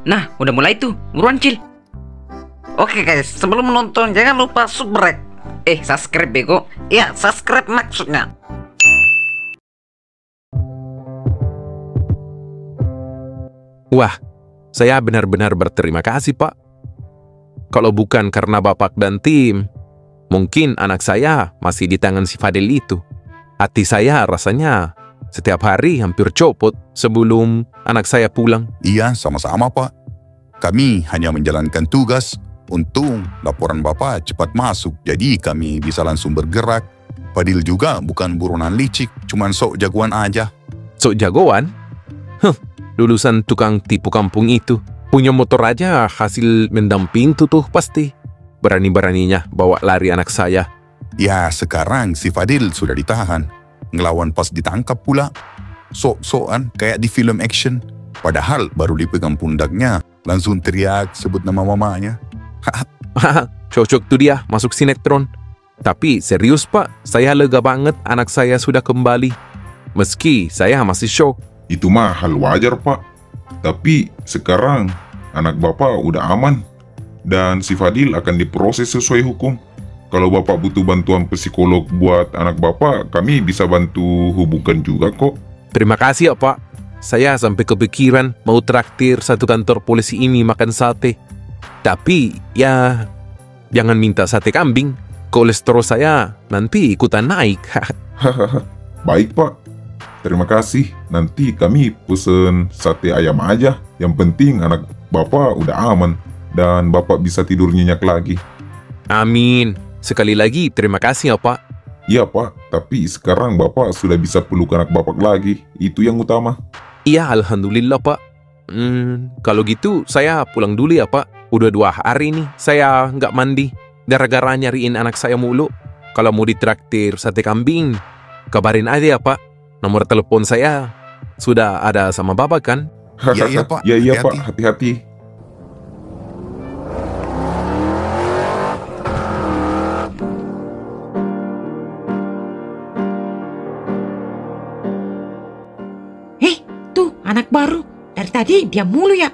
Nah, udah mulai tuh, buruan Cil. Oke guys, sebelum menonton jangan lupa subscribe. Subscribe bego. Ya, subscribe maksudnya. Wah, saya benar-benar berterima kasih, Pak. Kalau bukan karena Bapak dan tim, mungkin anak saya masih di tangan si Fadil itu. Hati saya rasanya setiap hari hampir copot sebelum anak saya pulang. Iya, sama-sama Pak. Kami hanya menjalankan tugas. Untung laporan Bapak cepat masuk, jadi kami bisa langsung bergerak. Fadil juga bukan buronan licik, cuman sok jagoan aja. Sok jagoan? Lulusan tukang tipu kampung itu. Punya motor aja hasil mendam pintu tuh pasti. Berani-beraninya bawa lari anak saya. Ya, sekarang si Fadil sudah ditahan. Ngelawan pas ditangkap pula. Sok-sokan kayak di film action. Padahal baru dipegang pundaknya, langsung teriak sebut nama mamanya. Cocok tuh dia masuk sinetron. Tapi serius Pak, saya lega banget anak saya sudah kembali. Meski saya masih shock. Itu mah hal wajar Pak. Tapi sekarang anak Bapak udah aman. Dan si Fadil akan diproses sesuai hukum. Kalau Bapak butuh bantuan psikolog buat anak Bapak, kami bisa bantu hubungkan juga kok. Terima kasih ya Pak. Saya sampai kepikiran mau traktir satu kantor polisi ini makan sate. Tapi ya jangan minta sate kambing. Kolesterol saya nanti ikutan naik. Baik Pak. Terima kasih. Nanti kami pesen sate ayam aja. Yang penting anak Bapak udah aman. Dan Bapak bisa tidur nyenyak lagi. Amin. Sekali lagi terima kasih ya Pak. Iya Pak. Tapi sekarang Bapak sudah bisa peluk anak Bapak lagi. Itu yang utama. Iya, alhamdulillah Pak. Kalau gitu saya pulang dulu ya Pak. Udah 2 hari nih saya nggak mandi. Gara-gara nyariin anak saya mulu. Kalau mau ditraktir sate kambing, kabarin aja ya Pak. Nomor telepon saya sudah ada sama Bapak kan? Iya Pak. Iya Pak, hati-hati. Tuh anak baru. Dari tadi dia mulu ya.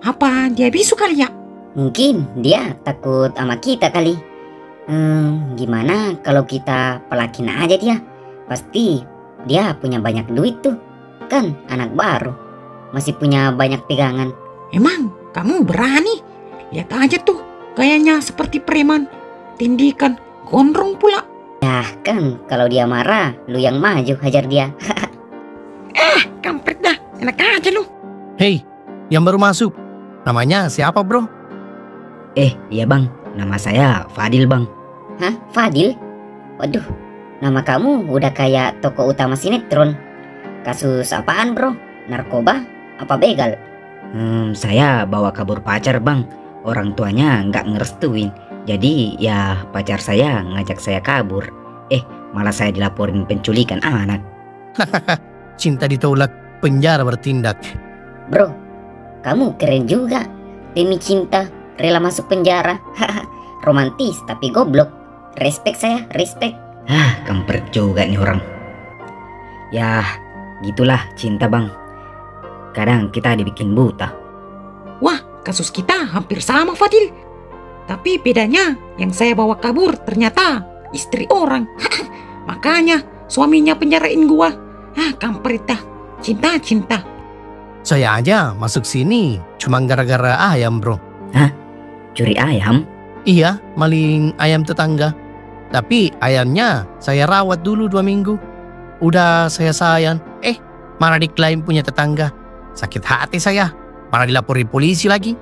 Apa dia bisu kali ya? Mungkin dia takut sama kita kali. Gimana kalau kita pelakin aja dia? Pasti dia punya banyak duit tuh. Kan anak baru. Masih punya banyak pegangan. Emang kamu berani? Lihat aja tuh. Kayaknya seperti preman. Tindikan gondrong pula. Ya kan kalau dia marah, lu yang maju hajar dia. Kampret dah. Enak aja lu. Hei, yang baru masuk. Namanya siapa bro? Iya bang, nama saya Fadil bang. Hah, Fadil? Waduh, nama kamu udah kayak tokoh utama sinetron. Kasus apaan bro? Narkoba? Apa begal? Saya bawa kabur pacar bang. Orang tuanya nggak ngerestuin. Jadi ya pacar saya ngajak saya kabur. Malah saya dilaporin penculikan anak. Cinta ditolak, penjara bertindak. Bro, kamu keren juga. Demi cinta rela masuk penjara. Romantis tapi goblok. Respect saya, respect. Kampret juga nih orang. Ya, gitulah cinta bang. Kadang kita dibikin buta. Wah, kasus kita hampir sama Fadil. Tapi bedanya yang saya bawa kabur ternyata istri orang. Makanya suaminya penjarain gua. Kampret dah. Cinta. Saya aja masuk sini cuma gara-gara ayam bro. Hah? Curi ayam? Iya, maling ayam tetangga. Tapi ayamnya saya rawat dulu 2 minggu. Udah saya sayang. Malah diklaim punya tetangga. Sakit hati saya. Malah dilaporin polisi lagi.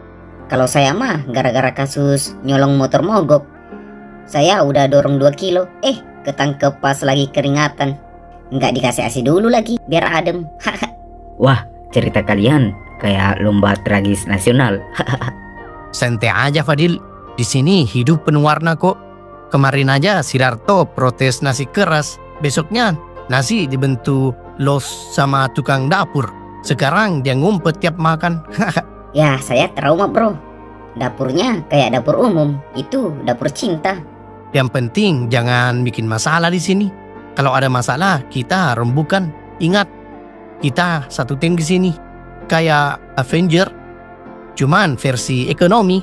Kalau saya mah gara-gara kasus nyolong motor mogok. Saya udah dorong 2 kilo. Ketangkep pas lagi keringatan. Nggak dikasih ASI dulu lagi biar adem. Wah, cerita kalian kayak lomba tragis nasional. Santai aja Fadil. Di sini hidup penuh warna kok. Kemarin aja Sidarto protes nasi keras. Besoknya nasi dibentuk los sama tukang dapur. Sekarang dia ngumpet tiap makan. Ya, saya trauma bro. Dapurnya kayak dapur umum. Itu dapur cinta. Yang penting jangan bikin masalah di sini. Kalau ada masalah kita rembukan. Ingat, kita satu tim di sini. Kayak Avenger. cuman versi ekonomi.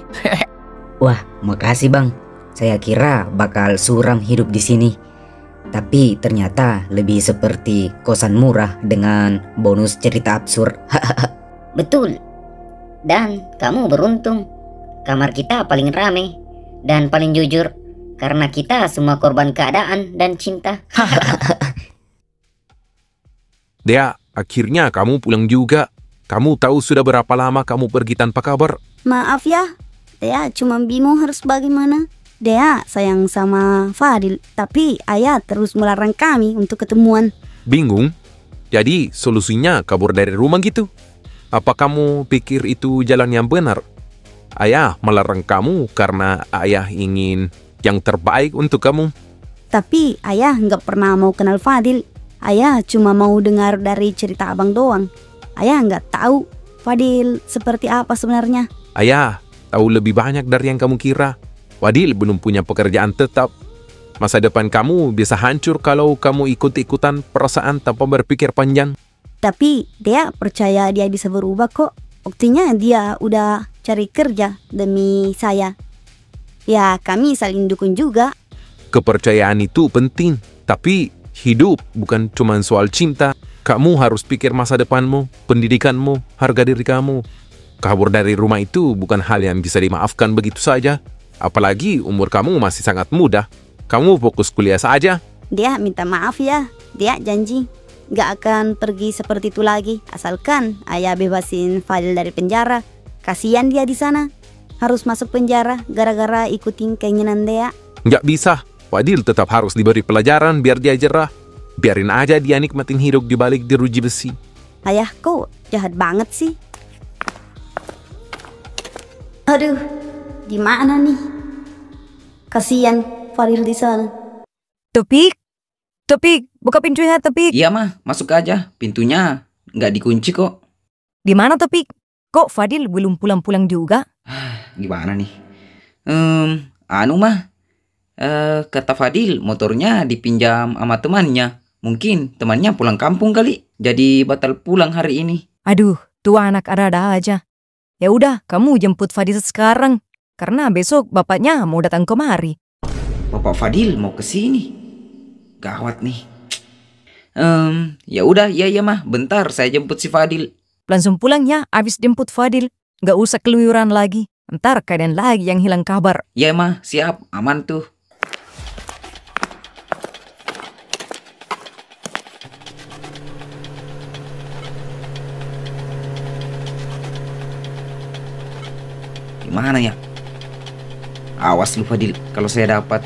Wah, makasih bang. Saya kira bakal suram hidup di sini. Tapi ternyata lebih seperti kosan murah dengan bonus cerita absurd. Betul. Dan kamu beruntung. Kamar kita paling rame dan paling jujur. Karena kita semua korban keadaan dan cinta. Dea, akhirnya kamu pulang juga. Kamu tahu sudah berapa lama kamu pergi tanpa kabar? Maaf ya, Dea cuma bingung harus bagaimana. Dea sayang sama Fadil, tapi ayah terus melarang kami untuk ketemuan. Bingung? Jadi solusinya kabur dari rumah gitu? Apa kamu pikir itu jalan yang benar? Ayah melarang kamu karena ayah ingin yang terbaik untuk kamu. Tapi ayah nggak pernah mau kenal Fadil. Ayah cuma mau dengar dari cerita abang doang. Ayah nggak tahu Fadil seperti apa sebenarnya. Ayah tahu lebih banyak dari yang kamu kira. Fadil belum punya pekerjaan tetap. Masa depan kamu bisa hancur kalau kamu ikut-ikutan perasaan tanpa berpikir panjang. Tapi dia percaya dia bisa berubah kok. Buktinya dia udah cari kerja demi saya. Ya kami saling dukung juga. Kepercayaan itu penting, tapi hidup bukan cuma soal cinta. Kamu harus pikir masa depanmu, pendidikanmu, harga diri kamu. Kabur dari rumah itu bukan hal yang bisa dimaafkan begitu saja. Apalagi umur kamu masih sangat muda. Kamu fokus kuliah saja. Dia minta maaf ya. Dia janji gak akan pergi seperti itu lagi. Asalkan ayah bebasin Fadil dari penjara. Kasihan dia di sana. Harus masuk penjara gara-gara ikutin keinginan dia. Nggak bisa. Fadil tetap harus diberi pelajaran biar dia jerah. Biarin aja dia nikmatin hidup di balik jeruji besi. Ayah kok jahat banget sih. Aduh, gimana nih? Kasihan Fadil di sana. Topik, buka pintunya Topik. Iya mah, masuk aja. Pintunya nggak dikunci kok. Di mana Topik? Kok Fadil belum pulang-pulang juga? Gimana nih? Anu mah, kata Fadil motornya dipinjam sama temannya. Mungkin temannya pulang kampung kali, jadi batal pulang hari ini. Aduh, tua anak ada aja. Ya udah, kamu jemput Fadil sekarang. Karena besok bapaknya mau datang kemari. Bapak Fadil mau ke sini. Gawat nih. Ya udah, iya mah. Bentar saya jemput si Fadil. Langsung pulang ya, abis jemput Fadil. Gak usah keluyuran lagi. Ntar kalian lagi yang hilang kabar. Iya mah, siap. Aman tuh. Gimana ya? Awas lu Fadil, kalau saya dapat,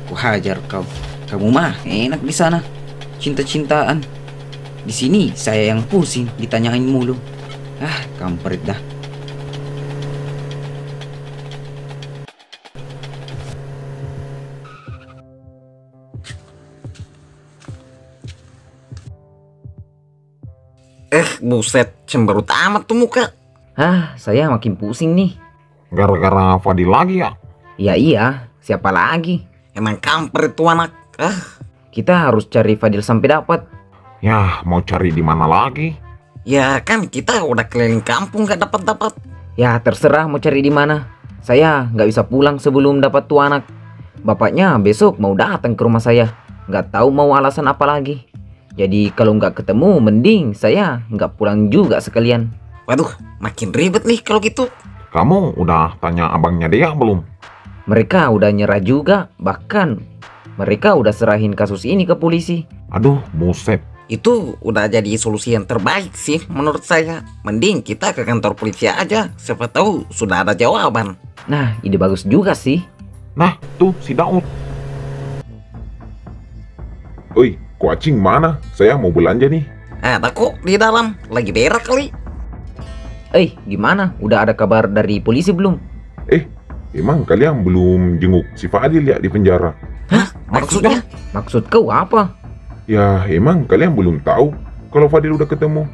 ku hajar kau. Kamu mah enak di sana, cinta-cintaan. Di sini saya yang pusing, ditanyain mulu. Kampret dah. Buset, cemberut amat tuh muka. Saya makin pusing nih. Gara-gara Fadil lagi ya? Ya iya, siapa lagi? Emang kampret tuh anak. Kita harus cari Fadil sampai dapat. Ya, mau cari di mana lagi? Ya kan kita udah keliling kampung gak dapat-dapat. Ya terserah mau cari di mana. Saya nggak bisa pulang sebelum dapat tuh anak. Bapaknya besok mau datang ke rumah saya. Nggak tahu mau alasan apa lagi. Jadi kalau nggak ketemu, mending saya nggak pulang juga sekalian. Waduh, makin ribet nih kalau gitu. Kamu udah tanya abangnya dia belum? Mereka udah nyerah juga. Bahkan mereka udah serahin kasus ini ke polisi. Aduh, buset. Itu udah jadi solusi yang terbaik sih menurut saya. Mending kita ke kantor polisi aja. Siapa tahu sudah ada jawaban. Nah, ide bagus juga sih. Nah, tuh si Daud. Oi, kucing mana? Saya mau belanja nih. Ada kok di dalam, lagi berak kali. Gimana? Udah ada kabar dari polisi belum? Emang kalian belum jenguk si Fadil ya di penjara? Hah? Maksudnya? Maksud kau apa? Ya, emang kalian belum tahu kalau Fadil udah ketemu?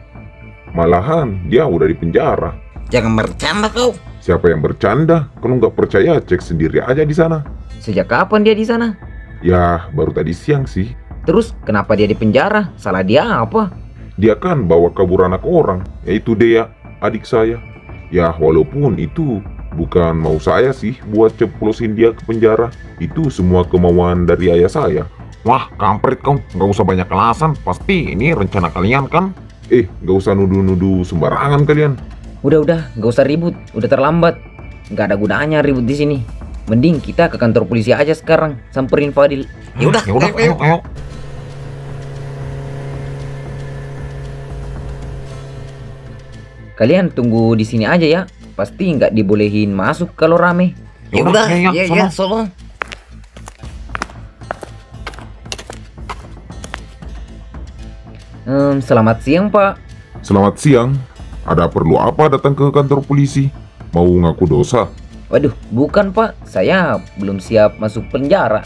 Malahan dia udah di penjara. Jangan bercanda kau. Siapa yang bercanda? Kalau nggak percaya, cek sendiri aja di sana. Sejak kapan dia di sana? Ya, baru tadi siang sih. Terus kenapa dia di penjara? Salah dia apa? Dia kan bawa kabur anak orang, yaitu Dea, adik saya. Ya walaupun itu bukan mau saya sih buat ceplosin dia ke penjara. Itu semua kemauan dari ayah saya. Wah, kampret kau. Nggak usah banyak alasan. Pasti ini rencana kalian kan? Nggak usah nuduh-nuduh sembarangan kalian. Udah, nggak usah ribut. Udah terlambat. Nggak ada gunanya ribut di sini. Mending kita ke kantor polisi aja sekarang. Samperin Fadil. Yaudah, Ayo. Kalian tunggu di sini aja ya. Pasti nggak dibolehin masuk kalau rame. Yaudah, ya, iya, solo. Selamat siang, Pak. Selamat siang. Ada perlu apa datang ke kantor polisi? Mau ngaku dosa? Waduh, bukan, Pak. Saya belum siap masuk penjara.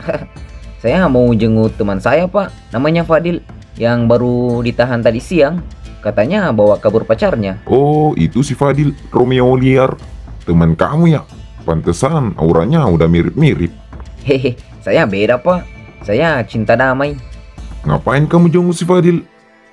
Saya mau jenguk teman saya, Pak. Namanya Fadil, yang baru ditahan tadi siang. Katanya bawa kabur pacarnya. Oh, itu si Fadil, Romeo liar. Teman kamu ya? Pantesan auranya udah mirip-mirip. Hehe, saya beda, Pak. Saya cinta damai. Ngapain kamu jenguk si Fadil?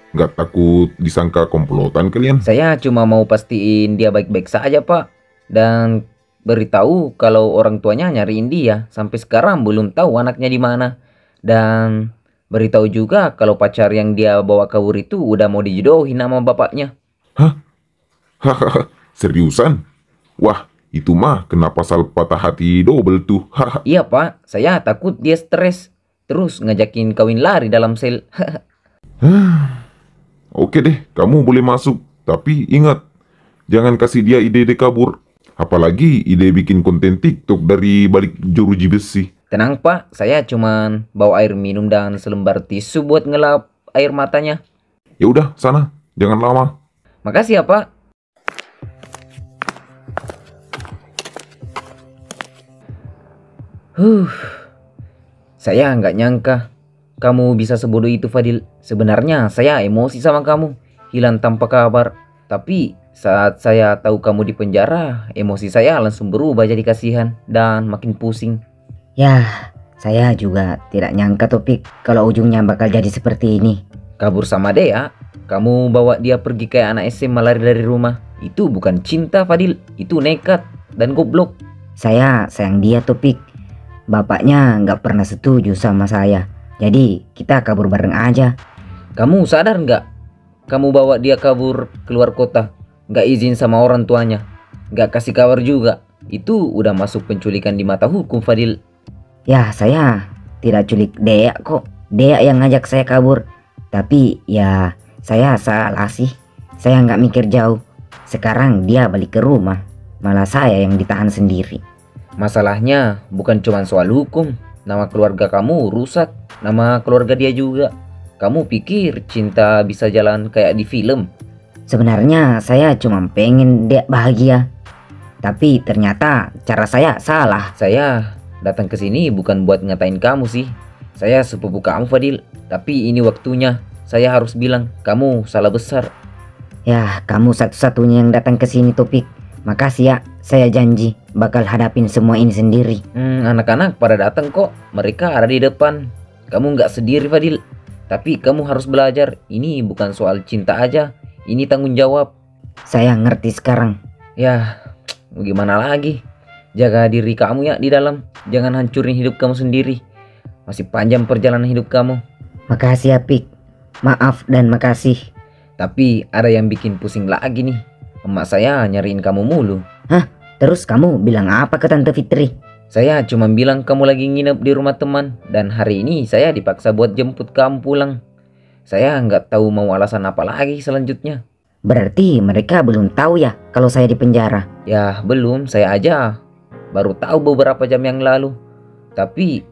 Nggak takut disangka komplotan kalian? Saya cuma mau pastiin dia baik-baik saja, Pak. Dan beritahu kalau orang tuanya nyariin dia. Sampai sekarang belum tahu anaknya di mana. Dan beritahu juga kalau pacar yang dia bawa kabur itu udah mau dijodohin sama bapaknya. Hahaha, seriusan? Wah, itu mah kena pasal patah hati double tuh. Iya, Pak. Saya takut dia stres. Terus ngajakin kawin lari dalam sel. Oke deh, kamu boleh masuk. Tapi ingat, jangan kasih dia ide-ide kabur. Apalagi ide bikin konten TikTok dari balik jeruji besi. Tenang, Pak. Saya cuman bawa air minum dan selembar tisu buat ngelap air matanya. Ya udah, sana. Jangan lama. Makasih ya, Pak. Saya nggak nyangka kamu bisa sebodoh itu, Fadil. Sebenarnya saya emosi sama kamu, hilang tanpa kabar. Tapi saat saya tahu kamu di penjara, emosi saya langsung berubah jadi kasihan dan makin pusing. Ya, saya juga tidak nyangka Topik kalau ujungnya bakal jadi seperti ini. Kabur sama Dea, kamu bawa dia pergi kayak anak SMA lari dari rumah. Itu bukan cinta, Fadil. Itu nekat dan goblok. Saya sayang dia Topik. Bapaknya nggak pernah setuju sama saya. Jadi kita kabur bareng aja. Kamu sadar nggak? Kamu bawa dia kabur keluar kota, nggak izin sama orang tuanya, nggak kasih kabar juga. Itu udah masuk penculikan di mata hukum, Fadil. Ya, saya tidak culik Dea kok. Dea yang ngajak saya kabur. Tapi ya saya salah sih. Saya nggak mikir jauh. Sekarang dia balik ke rumah, malah saya yang ditahan sendiri. Masalahnya bukan cuma soal hukum. Nama keluarga kamu rusak, nama keluarga dia juga. Kamu pikir cinta bisa jalan kayak di film? Sebenarnya saya cuma pengen dia bahagia. Tapi ternyata cara saya salah. Saya datang ke sini bukan buat ngatain kamu sih. Saya sepupu kamu, Fadil. Tapi ini waktunya. Saya harus bilang, kamu salah besar. Ya, kamu satu-satunya yang datang ke sini, Topik. Makasih ya, saya janji bakal hadapin semua ini sendiri. Anak-anak pada datang kok. Mereka ada di depan. Kamu nggak sendiri, Fadil. Tapi kamu harus belajar. Ini bukan soal cinta aja. Ini tanggung jawab. Saya ngerti sekarang. Ya, gimana lagi? Jaga diri kamu ya di dalam. Jangan hancurin hidup kamu sendiri. Masih panjang perjalanan hidup kamu. Makasih ya, Pik. Maaf dan makasih. Tapi ada yang bikin pusing lagi nih. Emak saya nyariin kamu mulu. Hah? Terus kamu bilang apa ke Tante Fitri? Saya cuma bilang kamu lagi nginep di rumah teman. Dan hari ini saya dipaksa buat jemput kamu pulang. Saya nggak tahu mau alasan apa lagi selanjutnya. Berarti mereka belum tahu ya kalau saya di penjara? Ya belum, saya aja baru tahu beberapa jam yang lalu. Tapi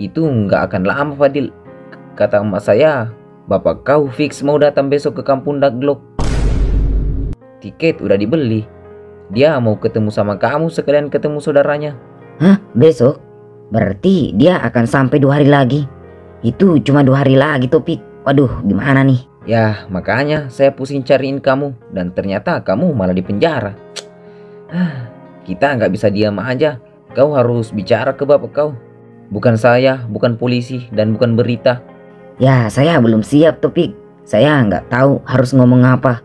itu nggak akan lama, Fadil. Kata emak saya, bapak kau fix mau datang besok ke kampung Daglok. Tiket udah dibeli. Dia mau ketemu sama kamu sekalian ketemu saudaranya. Hah? Besok? Berarti dia akan sampai 2 hari lagi. Itu cuma 2 hari lagi, Topik. Waduh, gimana nih? Ya, makanya saya pusing cariin kamu. Dan ternyata kamu malah di penjara. Kita nggak bisa diam aja. Kau harus bicara ke bapak kau. Bukan saya, bukan polisi, dan bukan berita. Ya, saya belum siap, Topik. Saya nggak tahu harus ngomong apa.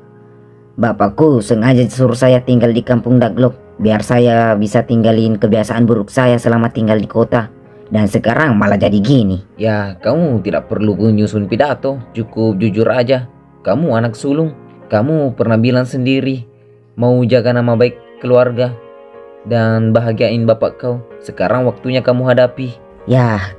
Bapakku sengaja suruh saya tinggal di kampung Daglok biar saya bisa tinggalin kebiasaan buruk saya selama tinggal di kota. Dan sekarang malah jadi gini. Ya, kamu tidak perlu menyusun pidato, cukup jujur aja. Kamu anak sulung, kamu pernah bilang sendiri mau jaga nama baik keluarga dan bahagiain bapak kau. Sekarang waktunya kamu hadapi. Ya,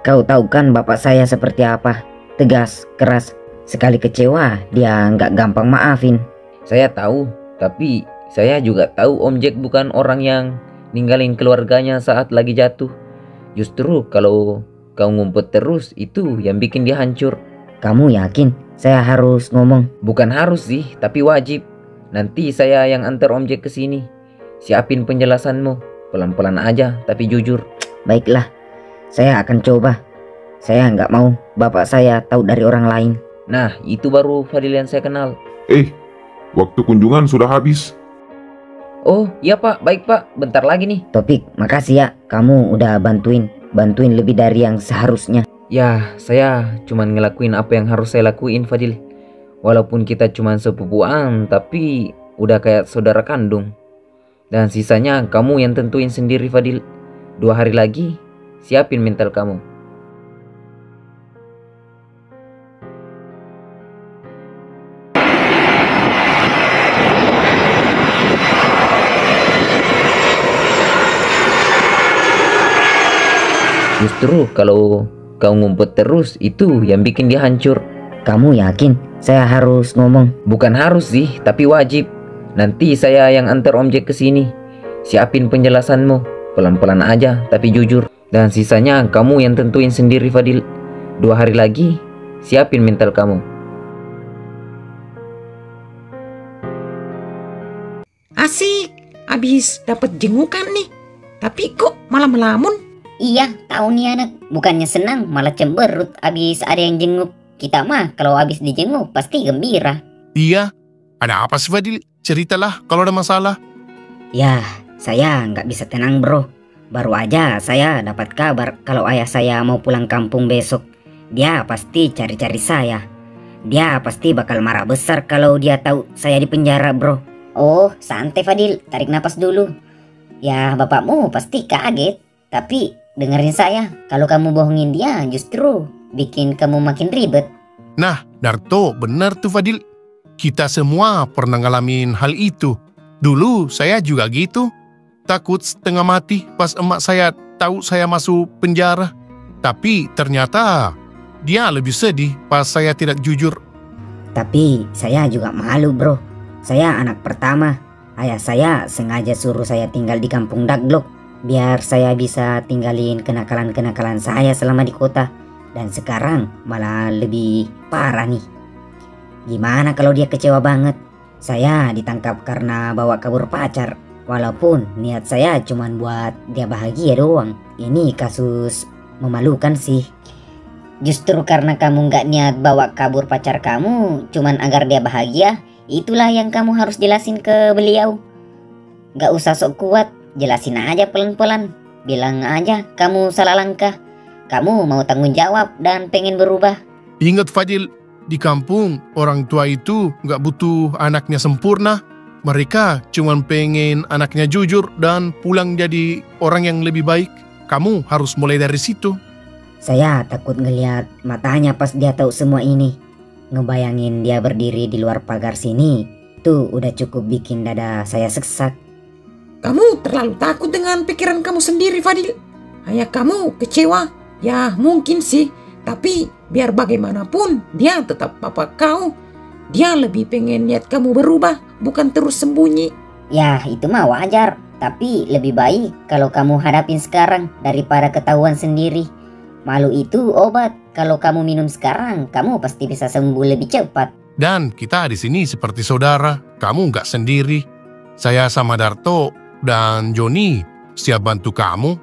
kau tahu kan bapak saya seperti apa? Tegas, keras. Sekali kecewa, dia nggak gampang maafin. Saya tahu, tapi saya juga tahu Om Jack bukan orang yang ninggalin keluarganya saat lagi jatuh. Justru kalau kau ngumpet terus, itu yang bikin dia hancur. Kamu yakin saya harus ngomong? Bukan harus sih, tapi wajib. Nanti saya yang antar Om Jack ke sini. Siapin penjelasanmu, pelan-pelan aja, tapi jujur. Baiklah, saya akan coba. Saya nggak mau bapak saya tahu dari orang lain. Nah, itu baru Fadil yang saya kenal. Waktu kunjungan sudah habis. Oh, iya Pak, baik Pak, bentar lagi nih. Topik, makasih ya, kamu udah bantuin lebih dari yang seharusnya. Ya, saya cuman ngelakuin apa yang harus saya lakuin, Fadil. Walaupun kita cuman sepupuan, tapi udah kayak saudara kandung. Dan sisanya kamu yang tentuin sendiri, Fadil. 2 hari lagi, siapin mental kamu. Justru kalau kau ngumpet terus, itu yang bikin dia hancur. Kamu yakin saya harus ngomong? Bukan harus sih, tapi wajib. Nanti saya yang antar Om Jack ke sini. Siapin penjelasanmu, pelan-pelan aja, tapi jujur. Dan sisanya kamu yang tentuin sendiri, Fadil. 2 hari lagi, siapin mental kamu. Asik, abis dapat jengukan nih. Tapi kok malah melamun? Iya, tahu nih anak. Bukannya senang, malah cemberut abis ada yang jenguk. Kita mah kalau abis dijenguk pasti gembira. Iya, ada apa sih Fadil? Ceritalah kalau ada masalah. Ya, saya nggak bisa tenang bro. Baru aja saya dapat kabar kalau ayah saya mau pulang kampung besok. Dia pasti cari-cari saya. Dia pasti bakal marah besar kalau dia tahu saya di penjara bro. Oh, santai Fadil, tarik napas dulu. Ya, bapakmu pasti kaget. Tapi dengerin saya, kalau kamu bohongin dia justru bikin kamu makin ribet. Nah, Darto, benar tuh Fadil. Kita semua pernah ngalamin hal itu. Dulu saya juga gitu. Takut setengah mati pas emak saya tahu saya masuk penjara. Tapi ternyata dia lebih sedih pas saya tidak jujur. Tapi saya juga malu bro. Saya anak pertama. Ayah saya sengaja suruh saya tinggal di kampung Daglok biar saya bisa tinggalin kenakalan-kenakalan saya selama di kota. Dan sekarang malah lebih parah nih. Gimana kalau dia kecewa banget? Saya ditangkap karena bawa kabur pacar. Walaupun niat saya cuma buat dia bahagia doang. Ini kasus memalukan sih. Justru karena kamu gak niat bawa kabur pacar kamu cuman agar dia bahagia, itulah yang kamu harus jelasin ke beliau. Gak usah sok kuat, jelasin aja pelan-pelan. Bilang aja kamu salah langkah. Kamu mau tanggung jawab dan pengen berubah. Ingat Fadil, di kampung orang tua itu gak butuh anaknya sempurna. Mereka cuma pengen anaknya jujur dan pulang jadi orang yang lebih baik. Kamu harus mulai dari situ. Saya takut ngeliat matanya pas dia tahu semua ini. Ngebayangin dia berdiri di luar pagar sini, tuh udah cukup bikin dada saya sesak. Kamu terlalu takut dengan pikiran kamu sendiri, Fadil. Ayah kamu kecewa. Ya mungkin sih, tapi biar bagaimanapun dia tetap papa kau. Dia lebih pengen lihat kamu berubah, bukan terus sembunyi. Ya itu mah wajar, tapi lebih baik kalau kamu hadapin sekarang daripada ketahuan sendiri. Malu itu obat, kalau kamu minum sekarang, kamu pasti bisa sembuh lebih cepat. Dan kita di sini seperti saudara, kamu nggak sendiri. Saya sama Darto dan Joni siap bantu kamu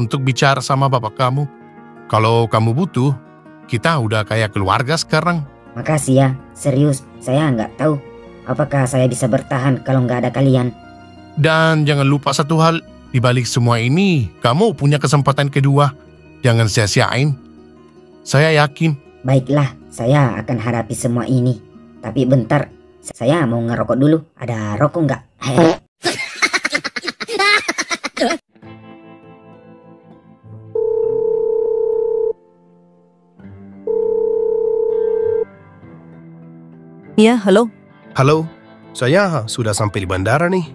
untuk bicara sama bapak kamu. Kalau kamu butuh, kita udah kayak keluarga sekarang. Makasih ya, serius, saya nggak tahu apakah saya bisa bertahan kalau nggak ada kalian. Dan jangan lupa satu hal, di balik semua ini, kamu punya kesempatan kedua. Jangan sia-siain. Saya yakin. Baiklah, saya akan hadapi semua ini. Tapi bentar, Saya mau ngerokok dulu. Ada rokok nggak? Iya, halo. Halo, saya sudah sampai di bandara nih.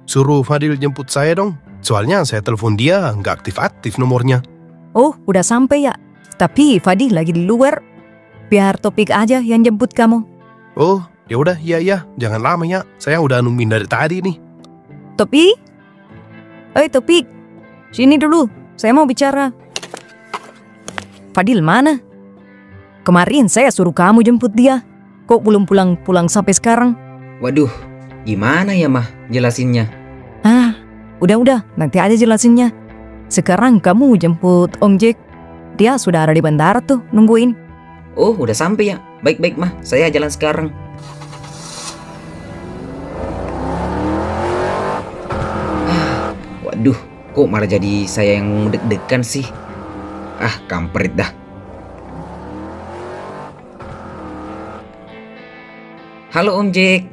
Suruh Fadil jemput saya dong. Soalnya saya telepon dia nggak aktif-aktif nomornya. Oh, udah sampai ya. Tapi Fadil lagi di luar. Biar Topik aja yang jemput kamu. Oh, ya udah, iya, jangan lama ya. Saya udah nungguin dari tadi nih. Topik? Topik. Sini dulu, saya mau bicara. Fadil mana? Kemarin saya suruh kamu jemput dia. Kok belum pulang sampai sekarang? Waduh, gimana ya mah jelasinnya? Udah, nanti aja jelasinnya. Sekarang kamu jemput Om Jack. Dia sudah ada di bandara tuh, nungguin. Oh, udah sampai ya? Baik mah, saya jalan sekarang. Waduh, kok malah jadi saya yang deg-degan sih? Kampret dah. Halo Om Jack.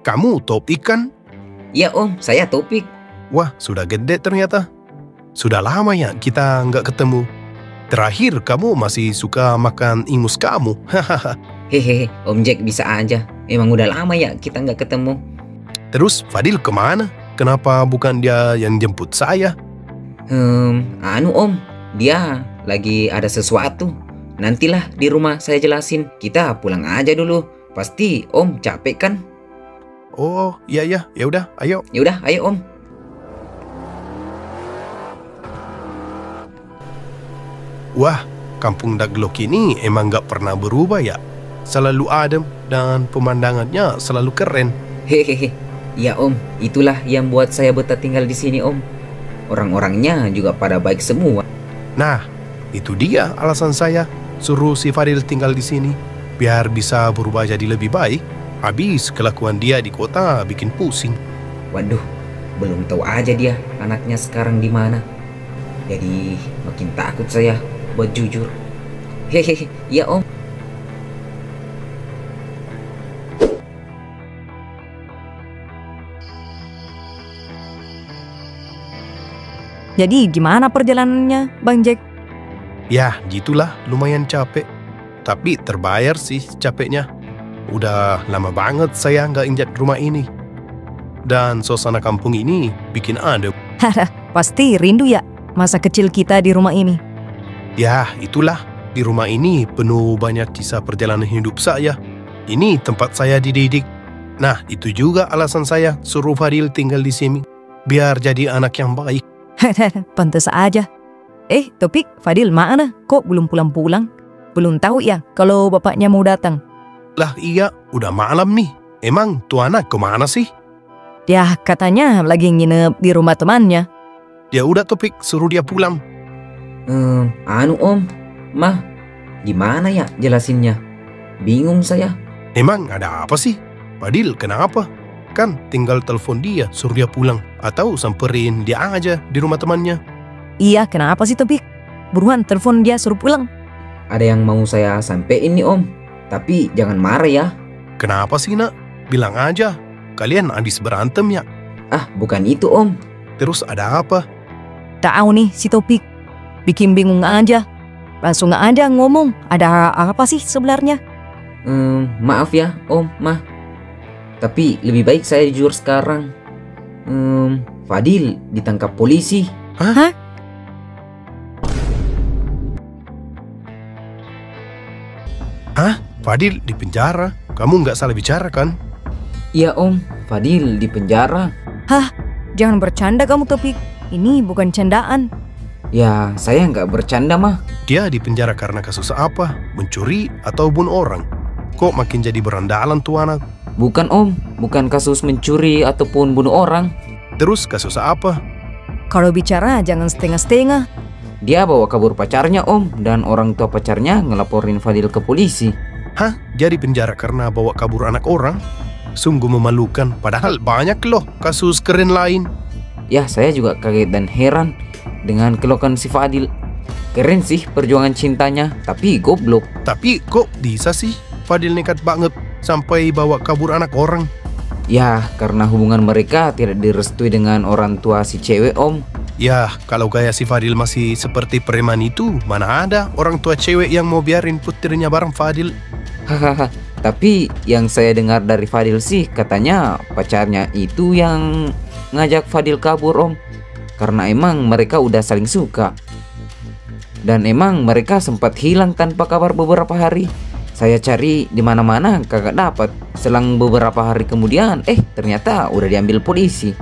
Kamu Topik kan? Ya Om, saya Topik. Wah, sudah gede ternyata. Sudah lama ya kita nggak ketemu. Terakhir kamu masih suka makan ingus kamu. Hehehe, Om Jack bisa aja. Emang udah lama ya kita nggak ketemu. Terus Fadil kemana? Kenapa bukan dia yang jemput saya? Om, dia lagi ada sesuatu. Nantilah di rumah saya jelasin. Kita pulang aja dulu. Pasti Om capek kan? Oh, iya, ya udah, ayo. Ya udah, ayo Om. Wah, kampung Daglok ini emang gak pernah berubah ya. Selalu adem dan pemandangannya selalu keren. Hehehe, ya Om, itulah yang buat saya betah tinggal di sini Om. Orang-orangnya juga pada baik semua. Nah, itu dia alasan saya suruh si Fadil tinggal di sini, biar bisa berubah jadi lebih baik. Habis kelakuan dia di kota bikin pusing. Waduh, belum tahu aja dia anaknya sekarang di mana. Jadi makin takut saya buat jujur. Hehehe, ya Om. Jadi gimana perjalanannya, Bang Jack? Ya, gitulah, lumayan capek. Tapi terbayar sih capeknya. Udah lama banget saya nggak injak rumah ini. Dan suasana kampung ini bikin adem. Pasti rindu ya masa kecil kita di rumah ini. Ya, itulah. Di rumah ini penuh banyak kisah perjalanan hidup saya. Ini tempat saya dididik. Nah, itu juga alasan saya suruh Fadil tinggal di sini. Biar jadi anak yang baik. Pantes aja. Topik, Fadil mana? Kok belum pulang-pulang? Belum tahu ya kalau bapaknya mau datang. Lah iya, udah malam nih. Emang tuh anak kemana sih? Ya, katanya lagi nginep di rumah temannya. Ya udah Topik, suruh dia pulang. Om, Mah, gimana ya jelasinnya? Bingung saya. Emang ada apa sih? Fadil, kenapa? Kan tinggal telepon dia, suruh dia pulang. Atau samperin dia aja di rumah temannya. Iya, kenapa sih Topik? Buruan telepon dia suruh pulang. Ada yang mau saya sampein nih Om. Tapi jangan marah ya. Kenapa sih nak? Bilang aja. Kalian habis berantem ya? Bukan itu Om. Terus ada apa? Tahu nih si Topik. Bikin bingung aja. Langsung aja ngomong. Ada apa sih sebenarnya? Maaf ya Om, Mah. Tapi lebih baik saya jujur sekarang. Fadil ditangkap polisi. Hah? Fadil di penjara? Kamu nggak salah bicara kan? Iya Om, Fadil di penjara. Jangan bercanda kamu Topik. Ini bukan candaan. Ya, saya nggak bercanda Mah. Dia di penjara karena kasus apa? Mencuri atau bunuh orang? Kok makin jadi berandalan tuh anak? Bukan Om, bukan kasus mencuri ataupun bunuh orang. Terus kasus apa? Kalau bicara jangan setengah-setengah. Dia bawa kabur pacarnya Om, dan orang tua pacarnya ngelaporin Fadil ke polisi. Hah? Jadi penjara karena bawa kabur anak orang? Sungguh memalukan, padahal banyak loh kasus keren lain. Ya, saya juga kaget dan heran dengan kelakuan si Fadil. Keren sih perjuangan cintanya, tapi goblok. Tapi kok bisa sih Fadil nekat banget sampai bawa kabur anak orang? Ya, karena hubungan mereka tidak direstui dengan orang tua si cewek, Om. Ya, kalau gaya si Fadil masih seperti preman itu, mana ada orang tua cewek yang mau biarin putrinya bareng Fadil? Hahaha. Tapi yang saya dengar dari Fadil sih, katanya pacarnya itu yang ngajak Fadil kabur, Om. Karena emang mereka udah saling suka. Dan emang mereka sempat hilang tanpa kabar beberapa hari. Saya cari di mana-mana kagak dapat. Selang beberapa hari kemudian, ternyata udah diambil polisi.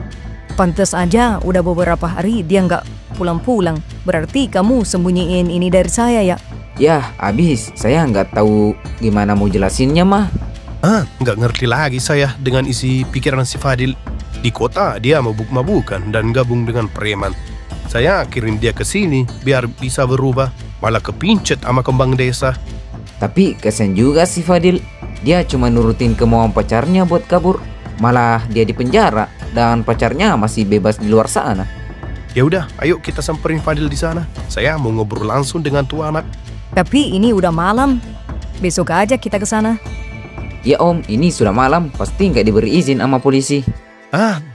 Pantes aja udah beberapa hari dia nggak pulang-pulang. Berarti kamu sembunyiin ini dari saya ya? Ya, abis saya nggak tahu gimana mau jelasinnya mah. Nggak ngerti lagi saya dengan isi pikiran si Fadil. Di kota dia mabuk-mabukan dan gabung dengan preman. Saya kirim dia ke sini biar bisa berubah, malah kepincet sama kembang desa. Tapi kasian juga si Fadil. Dia cuma nurutin kemauan pacarnya buat kabur. Malah dia di penjara dan pacarnya masih bebas di luar sana. Ya udah, ayo kita samperin Fadil di sana. Saya mau ngobrol langsung dengan tua anak. Tapi ini udah malam. Besok aja kita ke sana. Ya Om, ini sudah malam. Pasti nggak diberi izin sama polisi.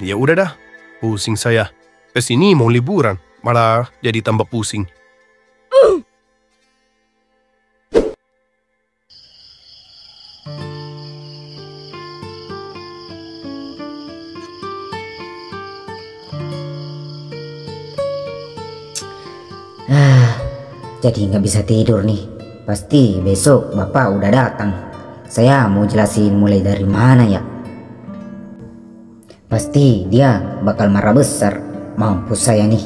Ya udah dah. Pusing saya. Kesini mau liburan, malah jadi tambah pusing. Jadi nggak bisa tidur nih. Pasti besok bapak udah datang. Saya mau jelasin mulai dari mana ya. Pasti dia bakal marah besar. Mampus saya nih.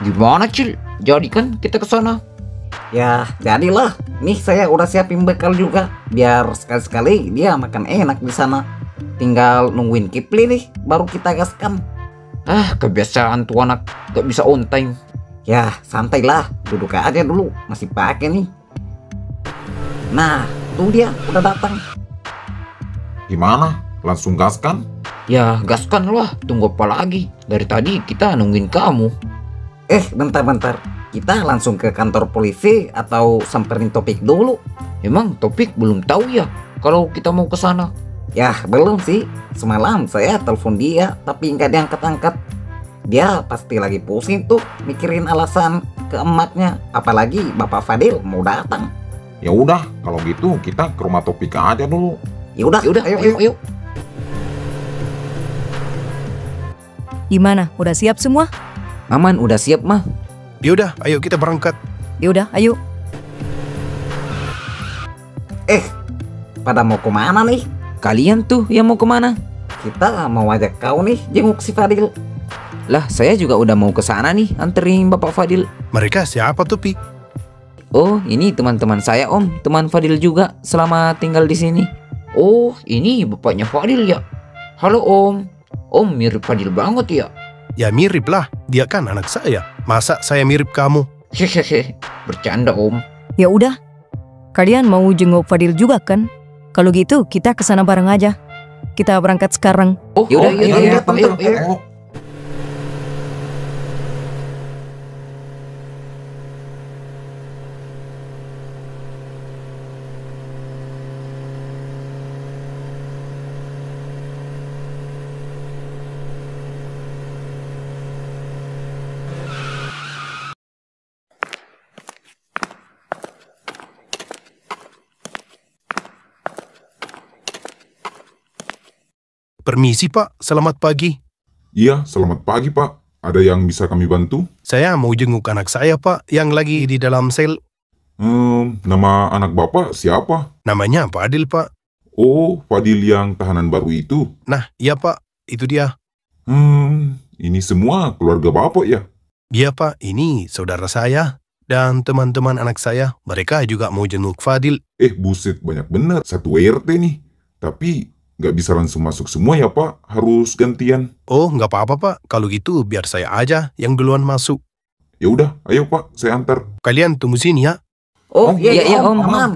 Gimana Cil? Jadi kan kita ke sana? Ya, jadilah. Nih saya udah siapin bekal juga, biar sekali-sekali dia makan enak di sana. Tinggal nungguin Kipli nih, baru kita gaskan. Kebiasaan tuh anak, gak bisa on time. Ya, santailah, duduk aja dulu, masih pakai nih. Nah, tuh dia udah datang. Gimana? Langsung gaskan? Ya, gaskan lah, tunggu apa lagi? Dari tadi kita nungguin kamu. Bentar-bentar. Kita langsung ke kantor polisi atau samperin Topik dulu? Emang Topik belum tahu ya kalau kita mau ke sana? Ya belum sih. Semalam saya telepon dia tapi nggak diangkat-angkat. Dia pasti lagi pusing tuh mikirin alasan ke emaknya. Apalagi Bapak Fadil mau datang. Ya udah, kalau gitu kita ke rumah Topik aja dulu. Ya udah, ayo. Gimana? Udah siap semua? Aman, udah siap mah. Yaudah, ayo kita berangkat. Yaudah, ayo. Pada mau kemana nih? Kalian tuh yang mau kemana? Kita mau ajak kau nih jenguk si Fadil. Lah, saya juga udah mau ke sana nih, anterin Bapak Fadil. Mereka siapa tuh, Pi? Oh, ini teman-teman saya Om, teman Fadil juga selama tinggal di sini. Oh, ini bapaknya Fadil ya. Halo Om. Om mirip Fadil banget ya. Ya mirip lah, dia kan anak saya. Masa saya mirip kamu? Hehehe, bercanda Om. Ya udah. Kalian mau jenguk Fadil juga kan? Kalau gitu kita ke sana bareng aja. Kita berangkat sekarang. Yaudah, ayo. Permisi Pak, selamat pagi. Iya, selamat pagi Pak. Ada yang bisa kami bantu? Saya mau jenguk anak saya Pak, yang lagi di dalam sel. Nama anak Bapak siapa? Namanya Fadil Pak. Oh, Fadil yang tahanan baru itu? Nah, iya Pak, itu dia. Ini semua keluarga Bapak ya? Iya Pak, ini saudara saya dan teman-teman anak saya. Mereka juga mau jenguk Fadil. Buset, banyak bener. Satu RT nih. Tapi nggak bisa langsung masuk semua ya Pak, harus gantian. Oh, nggak apa-apa Pak. Kalau gitu biar saya aja yang duluan masuk. Ya udah, ayo Pak, saya antar. Kalian tunggu sini ya. Oh iya Om, aman.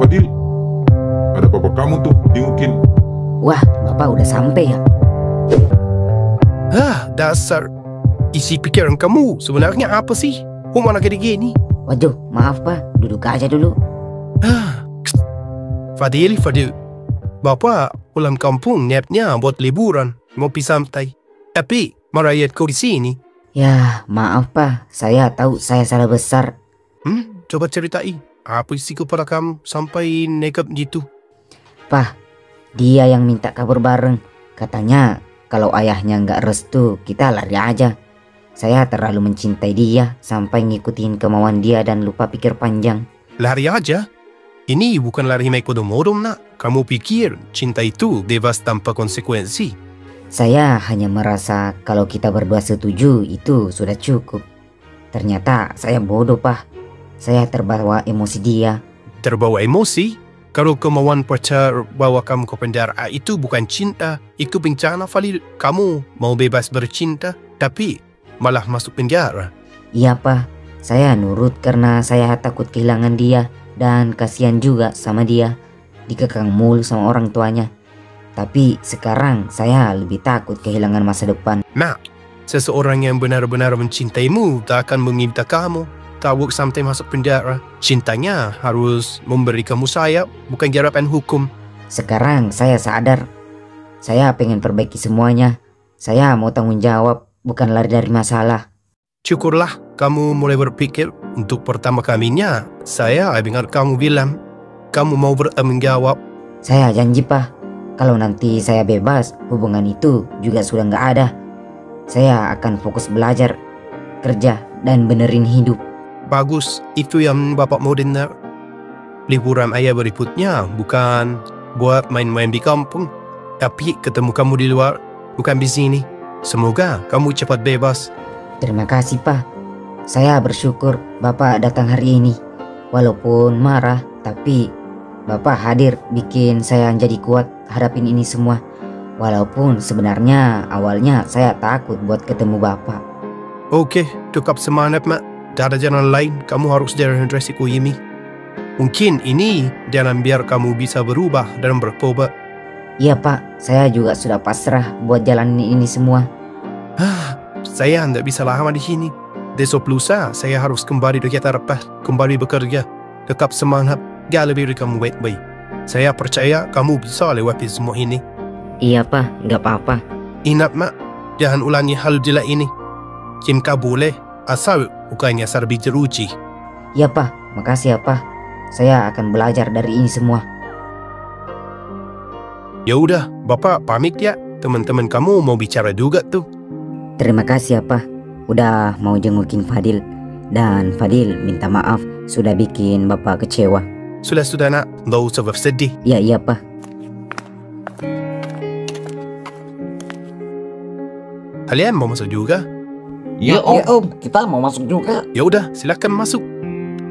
Fadil, ada Papa kamu tuh jengukin. Wah, Bapak udah sampai ya? Dasar. Isi pikiran kamu sebenarnya apa sih? Kok mana gini-gini? Waduh, maaf Pak, duduk aja dulu. Fadil. Bapak pulang kampung niatnya buat liburan, mau pergi santai. Tapi merayat kau di sini. Ya, maaf Pak, saya tahu saya salah besar. Coba ceritain, apa isi kepada kamu sampai nekat gitu? Pak, dia yang minta kabur bareng. Katanya kalau ayahnya nggak restu, kita lari aja. Saya terlalu mencintai dia sampai ngikutin kemauan dia dan lupa pikir panjang. Lari aja? Ini bukan lari make modom nak. Kamu pikir cinta itu bebas tanpa konsekuensi? Saya hanya merasa kalau kita berdua setuju itu sudah cukup. Ternyata saya bodoh Pak. Saya terbawa emosi dia. Terbawa emosi? Kalau kemauan pacar bawa kamu ke penjara itu bukan cinta. Itu bencana Fadil. Kamu mau bebas bercinta tapi malah masuk penjara. Iya Pak, saya nurut karena saya takut kehilangan dia. Dan kasihan juga sama dia. Dikekang mulu sama orang tuanya. Tapi sekarang saya lebih takut kehilangan masa depan. Nah, seseorang yang benar-benar mencintaimu tak akan meminta kamu tabuk sampai masuk penjara. Cintanya harus memberi kamu sayap, bukan jarapan hukum. Sekarang saya sadar. Saya pengen perbaiki semuanya. Saya mau tanggung jawab, bukan lari dari masalah. Syukurlah kamu mulai berpikir. Untuk pertama kalinya, saya dengar kamu bilang kamu mau bertanggung jawab. Saya janji Pak, kalau nanti saya bebas, hubungan itu juga sudah nggak ada. Saya akan fokus belajar, kerja, dan benerin hidup. Bagus, itu yang Bapak mau dengar. Liburan ayah berikutnya bukan buat main-main di kampung, tapi ketemu kamu di luar, bukan di sini. Semoga kamu cepat bebas. Terima kasih Pak. Saya bersyukur Bapak datang hari ini. Walaupun marah, tapi Bapak hadir bikin saya jadi kuat hadapin ini semua. Walaupun sebenarnya awalnya saya takut buat ketemu Bapak. Oke, tetap semangat Mak. Tak ada jalan lain, kamu harus jalan resiko ini. Mungkin ini jalan biar kamu bisa berubah dan bertobat. Iya Pak, saya juga sudah pasrah buat jalanin ini semua. Saya tidak bisa lama di sini. Besok lusa saya harus kembali ke Jakarta, kembali bekerja. Tetap semangat, jaga diri kamu baik-baik. Saya percaya kamu bisa lewati semua ini. Iya Pak, nggak apa-apa. Ingat Mak, jangan ulangi hal jelek ini. Cinta boleh, asal bukannya serbi jeruji. Iya Pak, makasih ya Pak. Saya akan belajar dari ini semua. Ya udah, Bapak pamit ya. Teman-teman kamu mau bicara juga tuh. Terima kasih ya Pak. Udah mau jengukin Fadil. Dan Fadil minta maaf sudah bikin Bapak kecewa. Sudah nak, nggak usah bersedih. Iya Pak. Kalian mau masuk juga? Ya om, kita mau masuk juga. Ya udah, silakan masuk.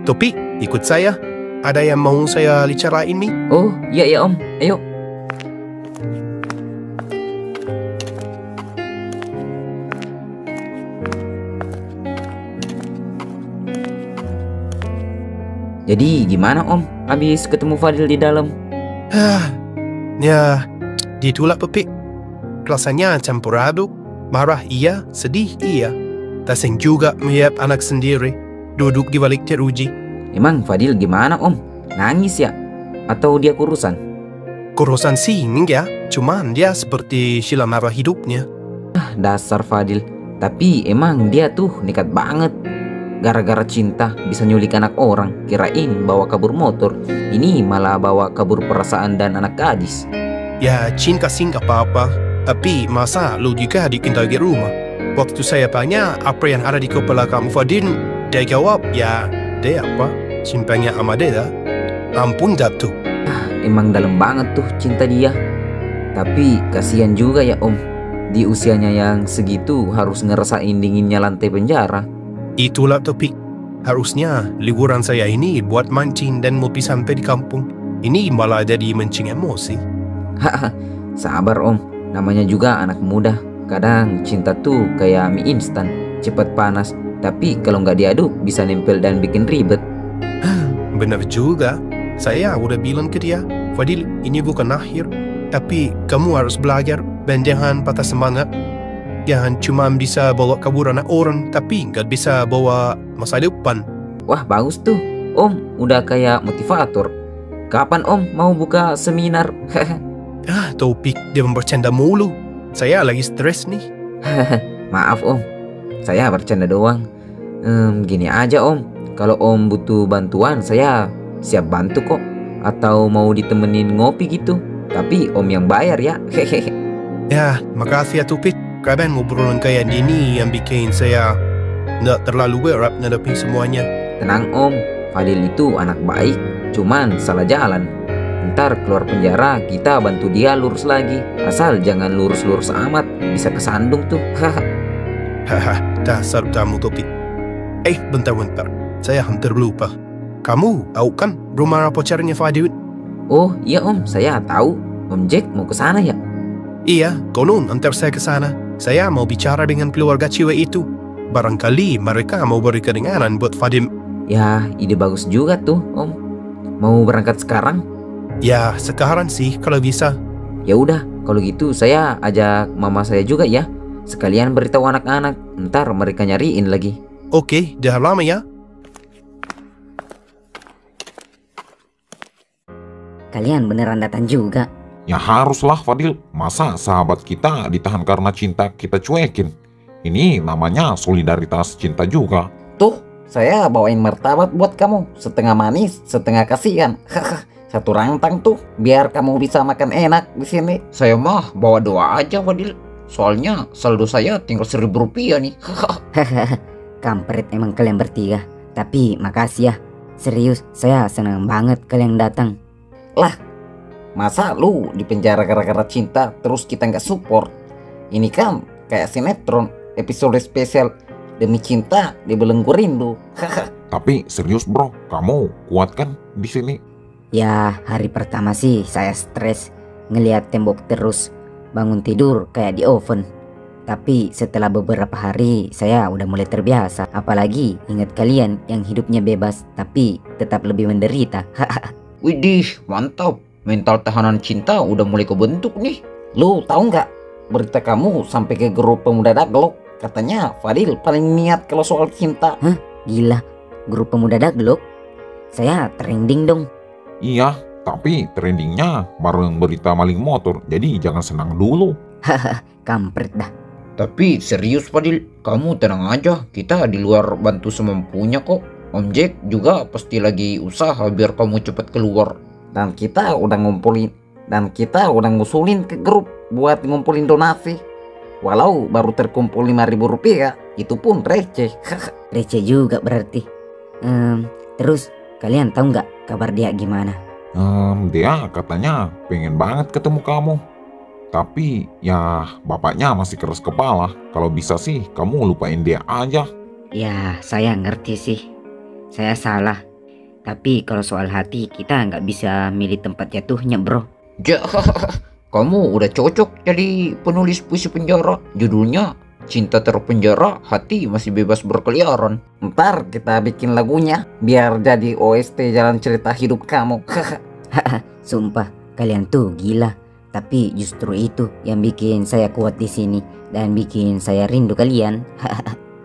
Topi, ikut saya. Ada yang mau saya bicarain nih? Oh, iya Om. Ayo. Jadi gimana Om? Habis ketemu Fadil di dalam? Ya, ditolak Pepik. Rasanya campur aduk. Marah iya, sedih iya. Tasing juga melihat anak sendiri duduk di balik jeruji. Emang Fadil gimana Om? Nangis ya? Atau dia kurusan? Kurusan sih enggak, cuman dia seperti sila marah hidupnya. Dasar Fadil. Tapi emang dia tuh nekat banget. Gara-gara cinta bisa nyulik anak orang, kirain bawa kabur motor. Ini malah bawa kabur perasaan dan anak gadis. Ya cinta sih nggak apa-apa, tapi masa logika ditinggal di rumah. Waktu saya tanya apa yang ada di kepala kamu Fadil, dia jawab ya dia apa? Cintanya sama dia. Ampun jatuh. Emang dalam banget tuh cinta dia. Tapi kasihan juga ya Om. Di usianya yang segitu harus ngerasain dinginnya lantai penjara. Itulah topik. Harusnya liburan saya ini buat mancing dan mau sampai di kampung. Ini malah jadi mancing emosi. Haha, sabar Om. Namanya juga anak muda. Kadang cinta tuh kayak mie instan, cepat panas. Tapi kalau nggak diaduk bisa nempel dan bikin ribet. Benar juga. Saya udah bilang ke dia, Fadil, ini bukan akhir. Tapi kamu harus belajar dan jangan patah semangat. Jangan cuma bisa bawa kabur anak orang, tapi nggak bisa bawa masa depan. Wah, bagus tuh. Om udah kayak motivator. Kapan Om mau buka seminar? Topik dia bercanda mulu. Saya lagi stres nih. Maaf Om, saya bercanda doang. Gini aja Om, kalau Om butuh bantuan saya siap bantu kok. Atau mau ditemenin ngopi gitu, tapi Om yang bayar ya. Ya, makasih ya Topik. Kapan ngobrolan kayak gini yang bikin saya nggak terlalu berat ngadepin semuanya. Tenang Om, Fadil itu anak baik, cuman salah jalan. Ntar keluar penjara kita bantu dia lurus lagi. Asal jangan lurus-lurus amat, bisa kesandung tuh. Haha, dasar kamu Topik. Bentar-bentar, saya hampir lupa. Kamu tahu kan rumah pacarnya Fadil? Oh iya Om, saya tahu. Om Jack mau ke sana ya? Iya, konon antar saya ke sana. Saya mau bicara dengan keluarga cewek itu. Barangkali mereka mau beri keringanan buat Fadil. Ya, ide bagus juga tuh Om. Mau berangkat sekarang? Ya, sekarang sih kalau bisa. Ya udah, kalau gitu saya ajak mama saya juga ya. Sekalian beritahu anak-anak, ntar mereka nyariin lagi. Oke, dah lama ya. Kalian beneran datang juga? Ya haruslah Fadil, masa sahabat kita ditahan karena cinta kita cuekin? Ini namanya solidaritas cinta juga. Tuh, saya bawain martabak buat kamu. Setengah manis, setengah kasihan. Satu rantang tuh, biar kamu bisa makan enak di sini. Saya mah bawa 2 aja Fadil. Soalnya saldo saya tinggal 1.000 rupiah nih. Kampret emang kalian bertiga. Tapi makasih ya. Serius, saya senang banget kalian datang. Lah, masa lu di penjara gara-gara cinta terus kita nggak support? Ini kan kayak sinetron, episode spesial demi cinta dibelenggu rindu. Tapi serius bro, kamu kuat kan di sini? Ya, hari pertama sih saya stres ngelihat tembok terus, bangun tidur kayak di oven. Tapi setelah beberapa hari saya udah mulai terbiasa. Apalagi ingat kalian yang hidupnya bebas tapi tetap lebih menderita. Widih, mantap. Mental tahanan cinta udah mulai kebentuk nih. Lu tahu nggak berita kamu sampai ke grup pemuda Daglok? Katanya Fadil paling niat kalau soal cinta. Hah? Gila, grup pemuda Daglok? Saya trending dong. Iya, tapi trendingnya bareng berita maling motor, jadi jangan senang dulu. Haha, kampret dah. Tapi serius Fadil, kamu tenang aja. Kita di luar bantu semampunya kok. Om Jack juga pasti lagi usaha biar kamu cepat keluar. Dan kita udah ngusulin ke grup buat ngumpulin donasi. Walau baru terkumpul 5.000 rupiah, itu pun receh. Receh juga berarti. Terus kalian tahu nggak kabar dia gimana? Dia katanya pengen banget ketemu kamu. Tapi ya bapaknya masih keras kepala. Kalau bisa sih kamu lupain dia aja. Ya saya ngerti sih. Saya salah. Tapi kalau soal hati kita nggak bisa milih tempat jatuhnya bro. Ja, kamu udah cocok jadi penulis puisi penjara. Judulnya Cinta Terpenjara, Hati Masih Bebas Berkeliaran. Ntar kita bikin lagunya biar jadi OST jalan cerita hidup kamu. Sumpah kalian tuh gila. Tapi justru itu yang bikin saya kuat di sini dan bikin saya rindu kalian.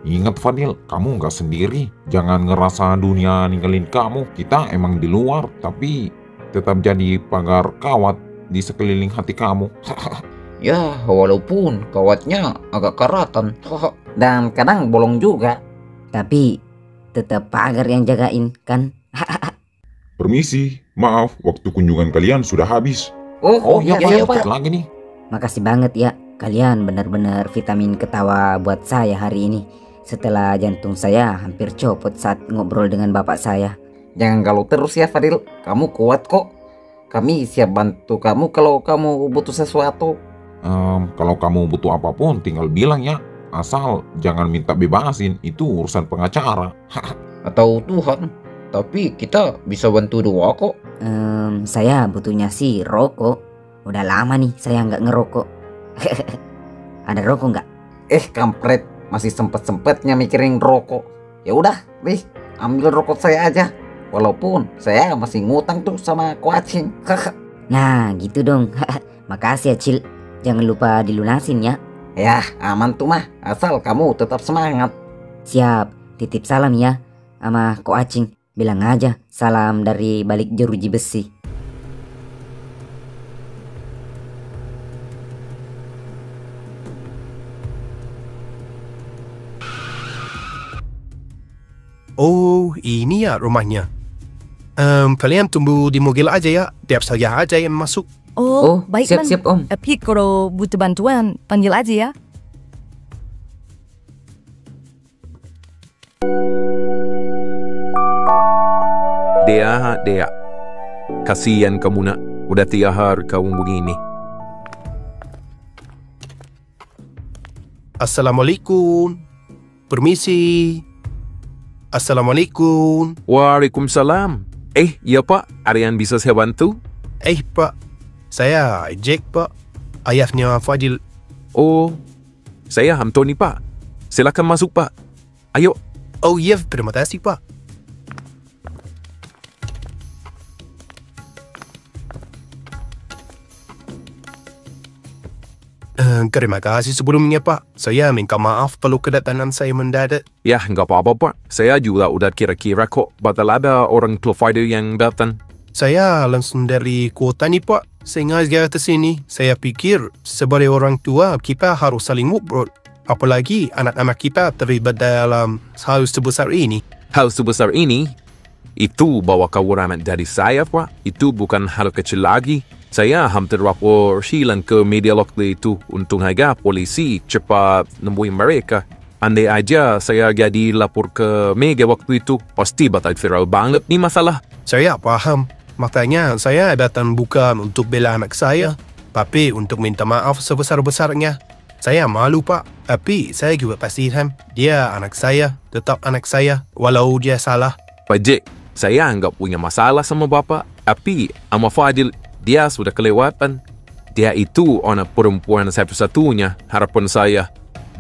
Ingat Fadil, kamu nggak sendiri. Jangan ngerasa dunia ninggalin kamu. Kita emang di luar, tapi tetap jadi pagar kawat di sekeliling hati kamu. Ya, walaupun kawatnya agak karatan. Dan kadang bolong juga. Tapi tetap pagar yang jagain kan. Permisi, maaf, waktu kunjungan kalian sudah habis. Oh iya Pak, lagi nih. Makasih banget ya. Kalian benar-benar vitamin ketawa buat saya hari ini. Setelah jantung saya hampir copot saat ngobrol dengan bapak saya. Jangan galau terus ya Fadil, kamu kuat kok. Kami siap bantu kamu kalau kamu butuh sesuatu. Kalau kamu butuh apapun tinggal bilang ya. Asal jangan minta bebasin, itu urusan pengacara. Atau Tuhan. Tapi kita bisa bantu doa kok. Saya butuhnya sih rokok. Udah lama nih saya nggak ngerokok. Ada rokok nggak? Kampret, masih sempet-sempetnya mikirin rokok. Ya udah, nih ambil rokok saya aja. Walaupun saya masih ngutang tuh sama kucing. Nah, gitu dong. Makasih ya, Cil. Jangan lupa dilunasin ya. Ya, aman tuh mah. Asal kamu tetap semangat. Siap, titip salam ya sama Ko Acing. Bilang aja salam dari balik jeruji besi. Oh, ini ya rumahnya. Kalian tunggu di mobil aja ya. Tiap saya aja yang masuk. Oh, baik Bang. siap-siap Om. Tapi kalau butuh bantuan, panggil aja ya. Dea. Kasihan kamu nak. Udah 3 hari kamu begini. Assalamualaikum. Permisi. Assalamualaikum. Waalaikumsalam. Ya Pak, ada yang bisa saya bantu? Pak. Saya Jack, Pak. Ayahnya Fadil. Oh, saya Anthony Pak. Silakan masuk Pak. Ayo. Oh iya, terima kasih Pak. Terima kasih sebelumnya Pak. Saya minta maaf kalau kedatangan saya mendadak. Ya, nggak apa-apa Pak. Saya juga udah kira-kira kok bakal ada orang tua Fadil yang datang. Saya langsung dari kota nih Pak. Sengaja ke sini. Saya pikir sebagai orang tua kita harus saling ngobrol. Apalagi anak-anak kita terlibat dalam hal sebesar ini. Hal sebesar ini? Itu bawa kewaraman dari saya Pak. Itu bukan hal kecil lagi. Saya hampir lapor hilang ke media waktu itu. Untung aja polisi cepat nemuin mereka. Andai aja saya jadi lapor ke media waktu itu, pasti bakal viral banget nih masalah. Saya paham. Makanya saya datang bukan untuk bela anak saya, tapi untuk minta maaf sebesar-besarnya. Saya malu Pak, tapi saya juga pastikan dia anak saya, tetap anak saya, walau dia salah. Pak Jack, saya nggak punya masalah sama Bapak, tapi sama Fadil, dia sudah kelewatan. Dia itu anak perempuan satu-satunya harapan saya.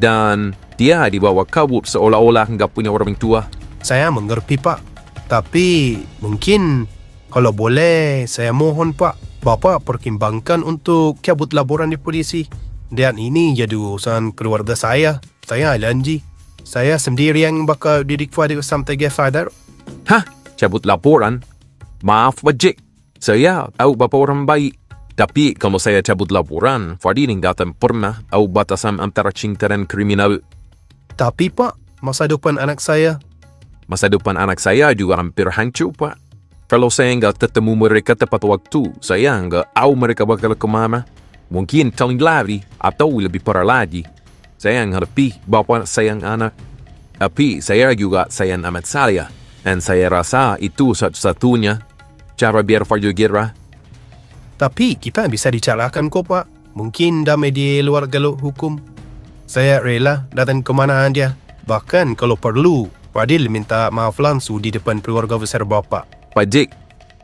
Dan dia dibawa kabur seolah-olah nggak punya orang tua. Saya mengerti Pak, tapi mungkin kalau boleh saya mohon Pak, Bapak pertimbangkan untuk cabut laporan di polisi. Dan ini jadi urusan keluarga saya. Saya janji, saya sendiri yang bakal didik Fadil sampai dia sadar. Hah? Cabut laporan? Maaf Pak Jack, saya tahu Bapak orang baik. Tapi kalau saya cabut laporan, Fadil nggak akan pernah tahu batasan antara cinta dan kriminal. Tapi Pak, masa depan anak saya. Masa depan anak saya juga hampir hancur Pak. Kalau saya nggak ketemu mereka tepat waktu, saya nggak tahu mereka bakal kemana. Mungkin tahun lari atau lebih parah lagi. Saya ngerti Bapak sayang anak. Tapi saya juga sayang amat saya. Dan saya rasa itu satu-satunya cara biar Fadil gerah. Tapi kita bisa dicalakan kok Pak. Mungkin damai di luar jalur hukum. Saya rela datang kemana aja. Bahkan kalau perlu, Fadil minta maaf langsung di depan keluarga besar Bapak. Pak Jack,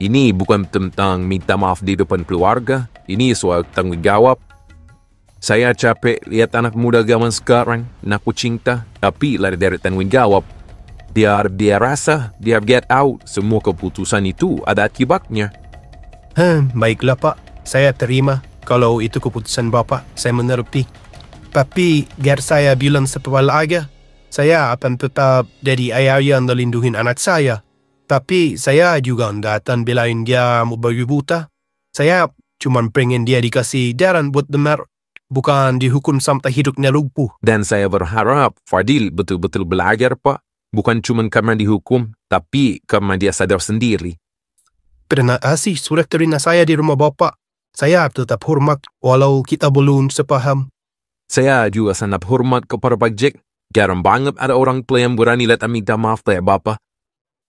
ini bukan tentang minta maaf di depan keluarga. Ini soal tanggung jawab. Saya capek lihat anak muda zaman sekarang naku cinta, tapi lari dari tanggung jawab. Dia rasa, dia get out. Semua keputusan itu ada akibatnya. Baiklah Pak, saya terima. Kalau itu keputusan Bapak, saya mengerti. Tapi biar saya bilang sepawal aja, saya akan tetap jadi ayah yang melindungi anak saya. Tapi saya juga tidak akan belain dia mau bayi buta. Saya cuma pengen dia dikasih jalan buat benar, bukan dihukum sampai hidupnya lumpuh. Dan saya berharap Fadil betul-betul belajar Pak. Bukan cuma karena dihukum, tapi karena dia sadar sendiri. Terima kasih sudah terima saya di rumah Bapak. Saya tetap hormat walau kita belum sepaham. Saya juga sangat hormat kepada Pak Jack. Jarang banget ada orang tua yang berani lihat minta maaf kayak Bapak.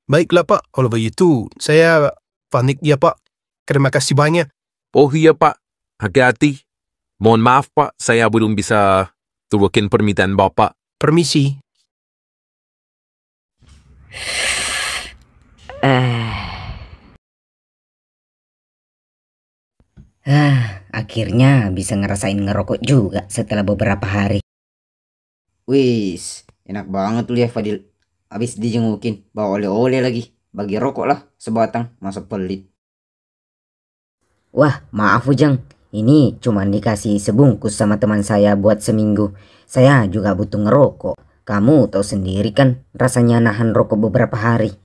Baiklah Pak, kalau begitu saya panik ya Pak. Terima kasih banyak. Oh iya Pak, hati-hati. Mohon maaf Pak, saya belum bisa turutin permintaan Bapak. Permisi. Akhirnya bisa ngerasain ngerokok juga setelah beberapa hari. Wis, enak banget tuh ya Fadil. Habis dijengukin, bawa oleh-oleh lagi. Bagi rokok lah sebatang, masa pelit. Wah, maaf Ujang. Ini cuma dikasih sebungkus sama teman saya buat seminggu. Saya juga butuh ngerokok. Kamu tahu sendiri kan rasanya nahan rokok beberapa hari.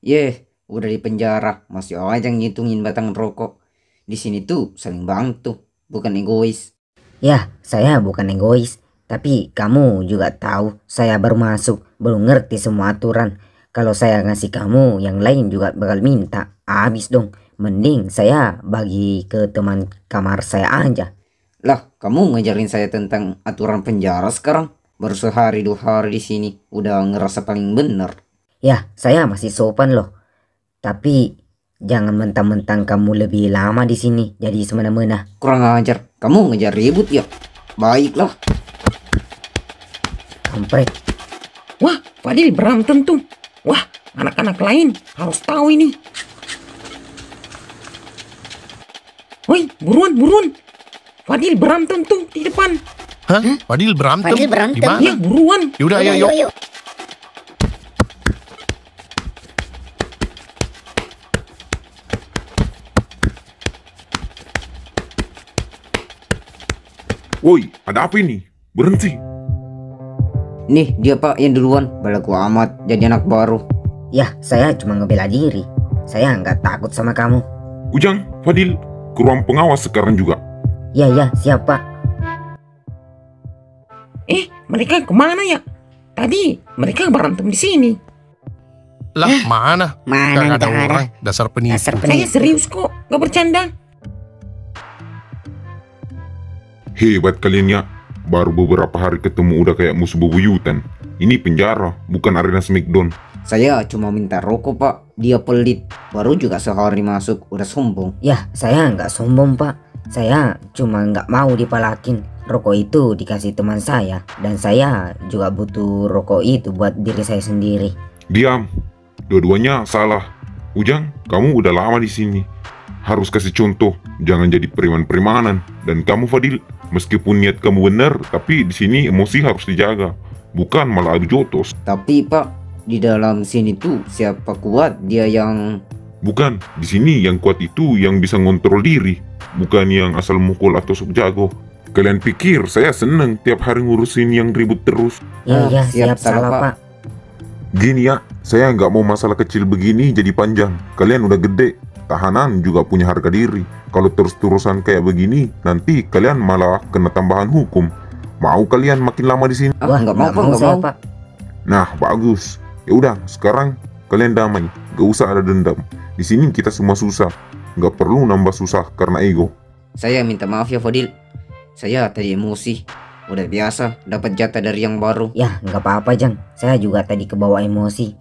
Udah di penjara, masih aja ngitungin batang rokok. Di sini tuh saling bantu, bukan egois. Ya, saya bukan egois. Tapi kamu juga tahu saya baru masuk, belum ngerti semua aturan. Kalau saya ngasih kamu, yang lain juga bakal minta. Habis dong. Mending saya bagi ke teman kamar saya aja. Lah, kamu ngajarin saya tentang aturan penjara sekarang? Baru sehari 2 hari di sini, udah ngerasa paling bener. Ya, saya masih sopan loh. Tapi jangan mentang-mentang kamu lebih lama di sini jadi semena-mena. Kurang ajar, kamu ngejar ribut ya? Baiklah. Kampret. Wah, Fadil berantem tuh. Wah, anak-anak lain harus tahu ini. Woi, buruan. Fadil berantem tuh di depan. Hah? Fadil berantem? Fadil berantem? Gimana? Ya, buruan. Yaudah, ayo, yuk. Woi, ada apa ini? Berhenti. Nih, dia Pak yang duluan. Balaku amat jadi anak baru. Ya, saya cuma ngebela diri. Saya nggak takut sama kamu. Ujang, Fadil, ke ruang pengawas sekarang juga. Ya, siap Pak. Mereka kemana ya? Tadi mereka berantem di sini. Lah, mana? Mana Kagak ada orang. Dasar penipu. Saya serius kok, gak bercanda. Hebat kalian ya. Baru beberapa hari ketemu udah kayak musuh bebuyutan. Ini penjara, bukan arena Smackdown. Saya cuma minta rokok Pak. Dia pelit. Baru juga sehari masuk, udah sombong. Ya, saya nggak sombong Pak. Saya cuma nggak mau dipalakin. Rokok itu dikasih teman saya. Dan saya juga butuh rokok itu buat diri saya sendiri. Diam. Dua-duanya salah. Ujang, kamu udah lama di sini. Harus kasih contoh, jangan jadi preman-premanan. Dan kamu Fadil, meskipun niat kamu benar, tapi di sini emosi harus dijaga. Bukan malah adu jotos. Tapi Pak, di dalam sini tuh siapa kuat dia yang... Bukan, di sini yang kuat itu yang bisa ngontrol diri. Bukan yang asal mukul atau sok jago. Kalian pikir saya seneng tiap hari ngurusin yang ribut terus? Ya, siap salah Pak. Gini ya, saya nggak mau masalah kecil begini jadi panjang. Kalian udah gede, tahanan juga punya harga diri. Kalau terus-terusan kayak begini, nanti kalian malah kena tambahan hukum. Mau kalian makin lama di sini? Wah, nggak mau saya Pak. Nah, bagus. Ya udah, sekarang kalian damai. Gak usah ada dendam. Di sini kita semua susah. Nggak perlu nambah susah karena ego. Saya minta maaf ya Fadil. Saya tadi emosi. Udah biasa dapat jatah dari yang baru. Ya, nggak apa-apa Jang. Saya juga tadi kebawa emosi.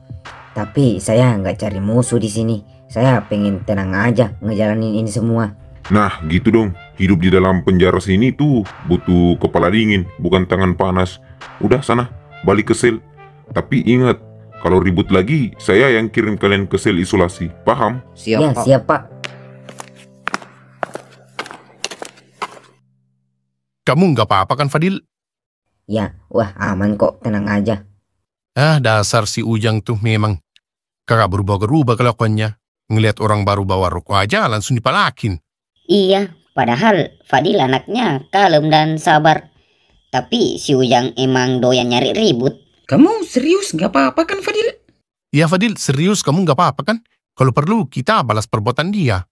Tapi saya nggak cari musuh di sini. Saya pengen tenang aja ngejalanin ini semua. Nah, gitu dong. Hidup di dalam penjara sini tuh butuh kepala dingin, bukan tangan panas. Udah sana, balik ke sel. Tapi ingat, kalau ribut lagi, saya yang kirim kalian ke sel isolasi. Paham? Siap Ya, Pak. siap Pak. Kamu nggak apa-apa kan Fadil? Ya, wah aman kok, tenang aja. Dasar si Ujang tuh memang kagak berubah-berubah kelakuannya. Ngelihat orang baru bawa rokok aja langsung dipalakin. Iya, padahal Fadil anaknya kalem dan sabar. Tapi si Ujang emang doyan nyari ribut. Kamu serius gak apa-apa kan Fadil? Ya Fadil, serius kamu nggak apa-apa kan? Kalau perlu kita balas perbuatan dia.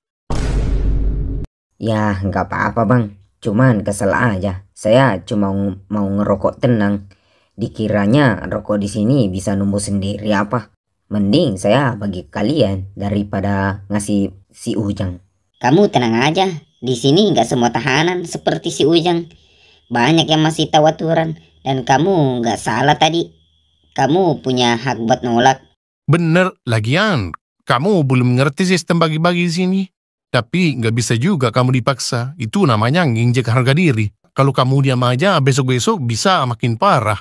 Ya, nggak apa-apa Bang. Cuman kesel aja. Saya cuma mau ngerokok tenang. Dikiranya rokok di sini bisa numbuh sendiri apa. Mending saya bagi kalian daripada ngasih si Ujang. Kamu tenang aja. Di sini nggak semua tahanan seperti si Ujang. Banyak yang masih tahu aturan. Dan kamu nggak salah tadi. Kamu punya hak buat nolak. Bener, lagian kamu belum ngerti sistem bagi-bagi di sini. Tapi nggak bisa juga kamu dipaksa. Itu namanya nginjek harga diri. Kalau kamu diam aja, besok-besok bisa makin parah.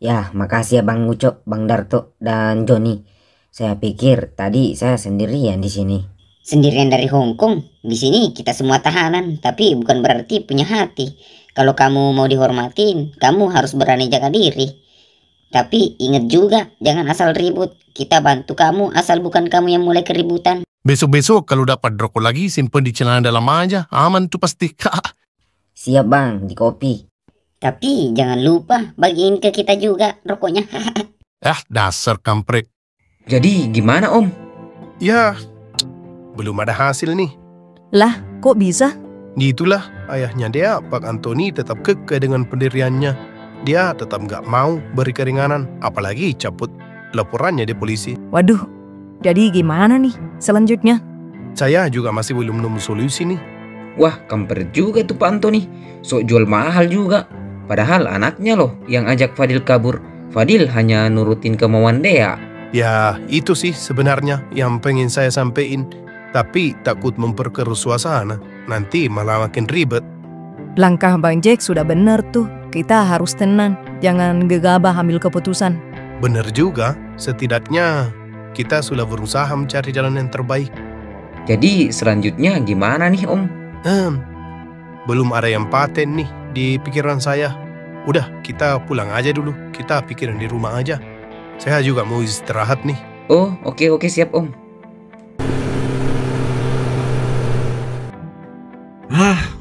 Ya, makasih ya Bang Ucok, Bang Darto, dan Joni. Saya pikir tadi saya sendirian di sini. Sendirian dari Hong Kong? Di sini kita semua tahanan, tapi bukan berarti punya hati. Kalau kamu mau dihormatin, kamu harus berani jaga diri. Tapi ingat juga, jangan asal ribut. Kita bantu kamu asal bukan kamu yang mulai keributan. Besok-besok kalau dapat rokok lagi, simpen di celana dalam aja. Aman tuh pasti. Siap bang, di kopi. Tapi jangan lupa bagiin ke kita juga rokoknya. Dasar kampret. Jadi gimana Om? Ya, belum ada hasil nih. Lah, kok bisa? Itulah ayahnya dia, Pak Antoni tetap kekeh dengan pendiriannya. Dia tetap nggak mau beri keringanan, apalagi cabut laporannya di polisi. Waduh, jadi gimana nih selanjutnya? Saya juga masih belum nemu solusi nih. Wah, kampret juga tuh Pak Antoni. Sok jual mahal juga. Padahal anaknya loh yang ajak Fadil kabur. Fadil hanya nurutin kemauan Dea. Ya, itu sih sebenarnya yang pengen saya sampein. Tapi takut memperkeruh suasana. Nanti malah makin ribet. Langkah Bang Jack sudah benar tuh. Kita harus tenang. Jangan gegabah ambil keputusan. Bener juga, setidaknya kita sudah berusaha mencari jalan yang terbaik. Jadi selanjutnya gimana nih Om? Belum ada yang paten nih di pikiran saya. Udah, kita pulang aja dulu. Kita pikirin di rumah aja. Saya juga mau istirahat nih. Oh, oke siap Om.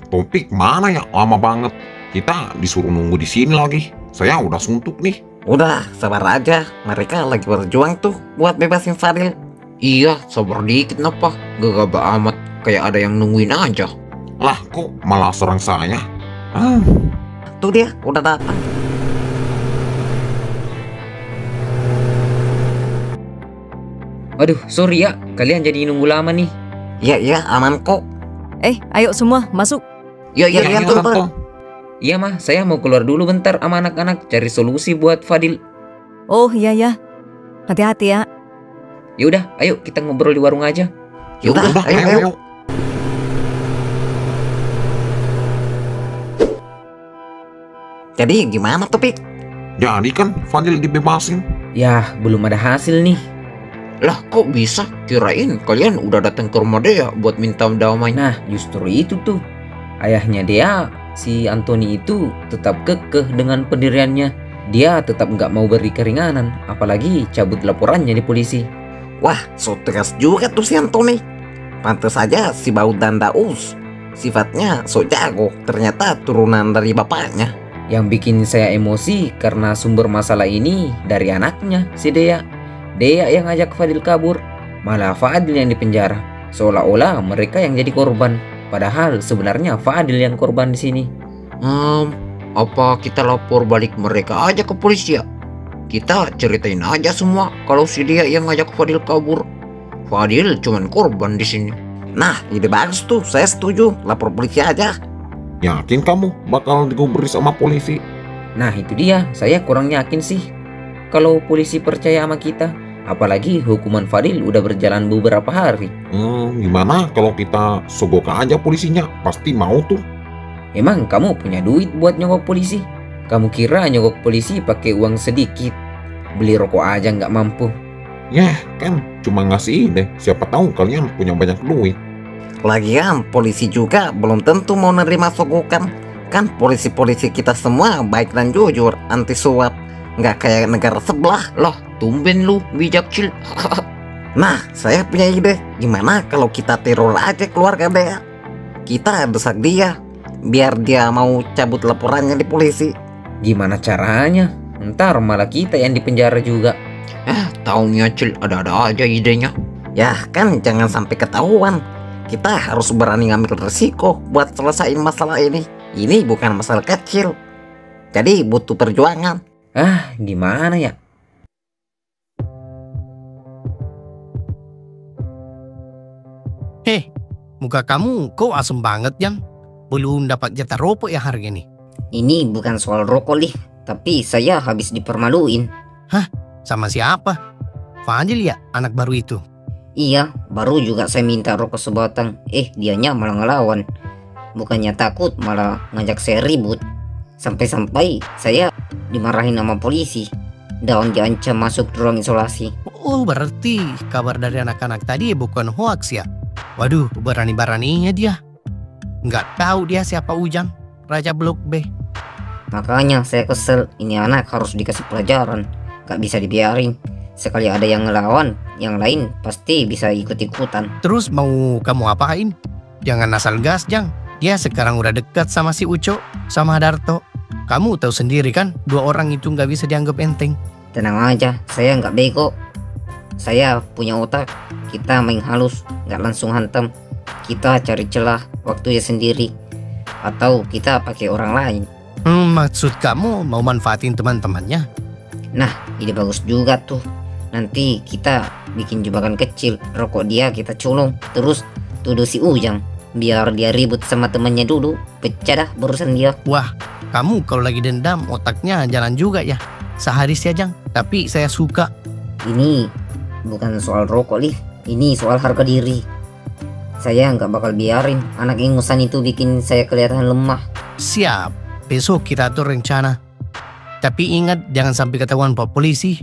Topik mana ya? Lama banget. Kita disuruh nunggu di sini lagi. Saya udah suntuk nih. Udah, sabar aja. Mereka lagi berjuang tuh buat bebasin Fadil. Iya, sabar dikit napa? Gegabah amat, kayak ada yang nungguin aja. Lah, kok malah serang saya? Tuh dia, udah datang. Waduh, sorry ya, kalian jadi nunggu lama nih. Iya, aman kok. Ayo semua masuk. Iya, tuh. Iya mah, saya mau keluar dulu bentar sama anak-anak cari solusi buat Fadil. Oh iya. Hati-hati ya. Yaudah, ayo kita ngobrol di warung aja. Yaudah, ayo. Jadi gimana tuh, Pik? Jadi kan Fadil dibebasin. Yah, belum ada hasil nih. Lah kok bisa? Kirain kalian udah datang ke rumah Dea buat minta damai. Nah, justru itu tuh. Ayahnya Dea, si Antoni itu tetap kekeh dengan pendiriannya. Dia tetap nggak mau beri keringanan, apalagi cabut laporannya di polisi. Wah, so tegas juga tuh si Antoni. Pantes saja si Baut dan Daus. Sifatnya so jago, ternyata turunan dari bapaknya. Yang bikin saya emosi karena sumber masalah ini dari anaknya, si Dea. Dea yang ngajak Fadil kabur, malah Fadil yang dipenjara. Seolah-olah mereka yang jadi korban, padahal sebenarnya Fadil yang korban di sini. Apa kita lapor balik mereka aja ke polisi ya? Kita ceritain aja semua kalau si Dea yang ngajak Fadil kabur. Fadil cuman korban di sini. Nah, ide bagus tuh, saya setuju. Lapor polisi aja. Yakin kamu bakal digubris sama polisi? Nah itu dia, saya kurang yakin sih kalau polisi percaya sama kita. Apalagi hukuman Fadil udah berjalan beberapa hari. Gimana kalau kita sogok aja polisinya? Pasti mau tuh. Emang kamu punya duit buat nyogok polisi? Kamu kira nyogok polisi pakai uang sedikit? Beli rokok aja nggak mampu. Yah, kan cuma ngasih ide. Siapa tahu kalian punya banyak duit. Lagian polisi juga belum tentu mau nerima sogokan. Kan polisi-polisi kita semua baik dan jujur, anti suap. Nggak kayak negara sebelah. Lah, tumben lu bijak, Cil. Nah, saya punya ide. Gimana kalau kita teror aja keluarga Dea? Kita desak dia biar dia mau cabut laporannya di polisi. Gimana caranya? Ntar malah kita yang dipenjara juga. Taunya Cil, ada-ada aja idenya. Ya kan, jangan sampai ketahuan. Kita harus berani ngambil resiko buat selesaiin masalah ini. Ini bukan masalah kecil, jadi butuh perjuangan. Gimana ya? Muka kamu kok asem banget, Jan? Belum dapat jatah rokok ya hari ini? Ini bukan soal rokok, Lih. Tapi saya habis dipermaluin. Hah? Sama siapa? Fadil ya, anak baru itu? Iya, baru juga saya minta rokok sebatang. Dianya malah ngelawan. Bukannya takut, malah ngajak saya ribut. Sampai-sampai saya dimarahin sama polisi dan diancam masuk ruang isolasi. Oh, berarti kabar dari anak-anak tadi bukan hoax ya? Waduh, berani-beraninya dia. Nggak tahu dia siapa Ujang, Raja Blok B. Makanya saya kesel, ini anak harus dikasih pelajaran. Gak bisa dibiarin. Sekali ada yang ngelawan, yang lain pasti bisa ikut-ikutan. Terus mau kamu apain? Jangan asal gas, Jang. Dia sekarang udah dekat sama si Uco, sama Darto. Kamu tahu sendiri kan, 2 orang itu nggak bisa dianggap enteng. Tenang aja, saya nggak bego. Saya punya otak. Kita main halus, nggak langsung hantam. Kita cari celah waktunya sendiri. Atau kita pakai orang lain. Maksud kamu mau manfaatin teman-temannya? Nah, ide bagus juga tuh. Nanti kita bikin jebakan kecil. Rokok dia kita colong. Terus tuduh si Ujang. Biar dia ribut sama temannya dulu. Pecah dah berurusan dia. Wah, kamu kalau lagi dendam otaknya jalan juga ya. Seharis ya, Jang. Tapi saya suka. Ini bukan soal rokok, Liv. Ini soal harga diri. Saya nggak bakal biarin anak ingusan itu bikin saya kelihatan lemah. Siap. Besok kita atur rencana. Tapi ingat jangan sampai ketahuan Pak Polisi.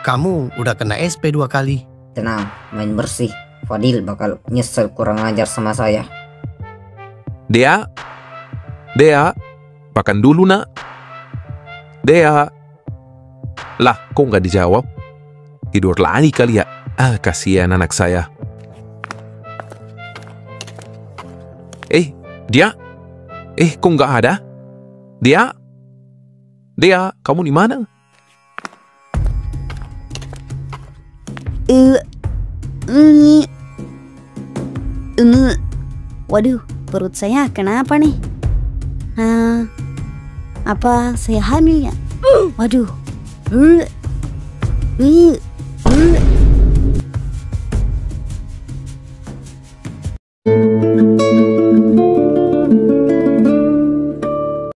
Kamu udah kena SP 2 kali. Tenang, main bersih. Fadil bakal nyesel kurang ajar sama saya. Dea, makan dulu nak. Dea. Lah, kok nggak dijawab? Tidur lagi kali ya? Kasihan anak saya. Dia? Kok nggak ada? Dia, kamu di mana? Waduh, perut saya kenapa nih? Apa saya hamil ya? Waduh.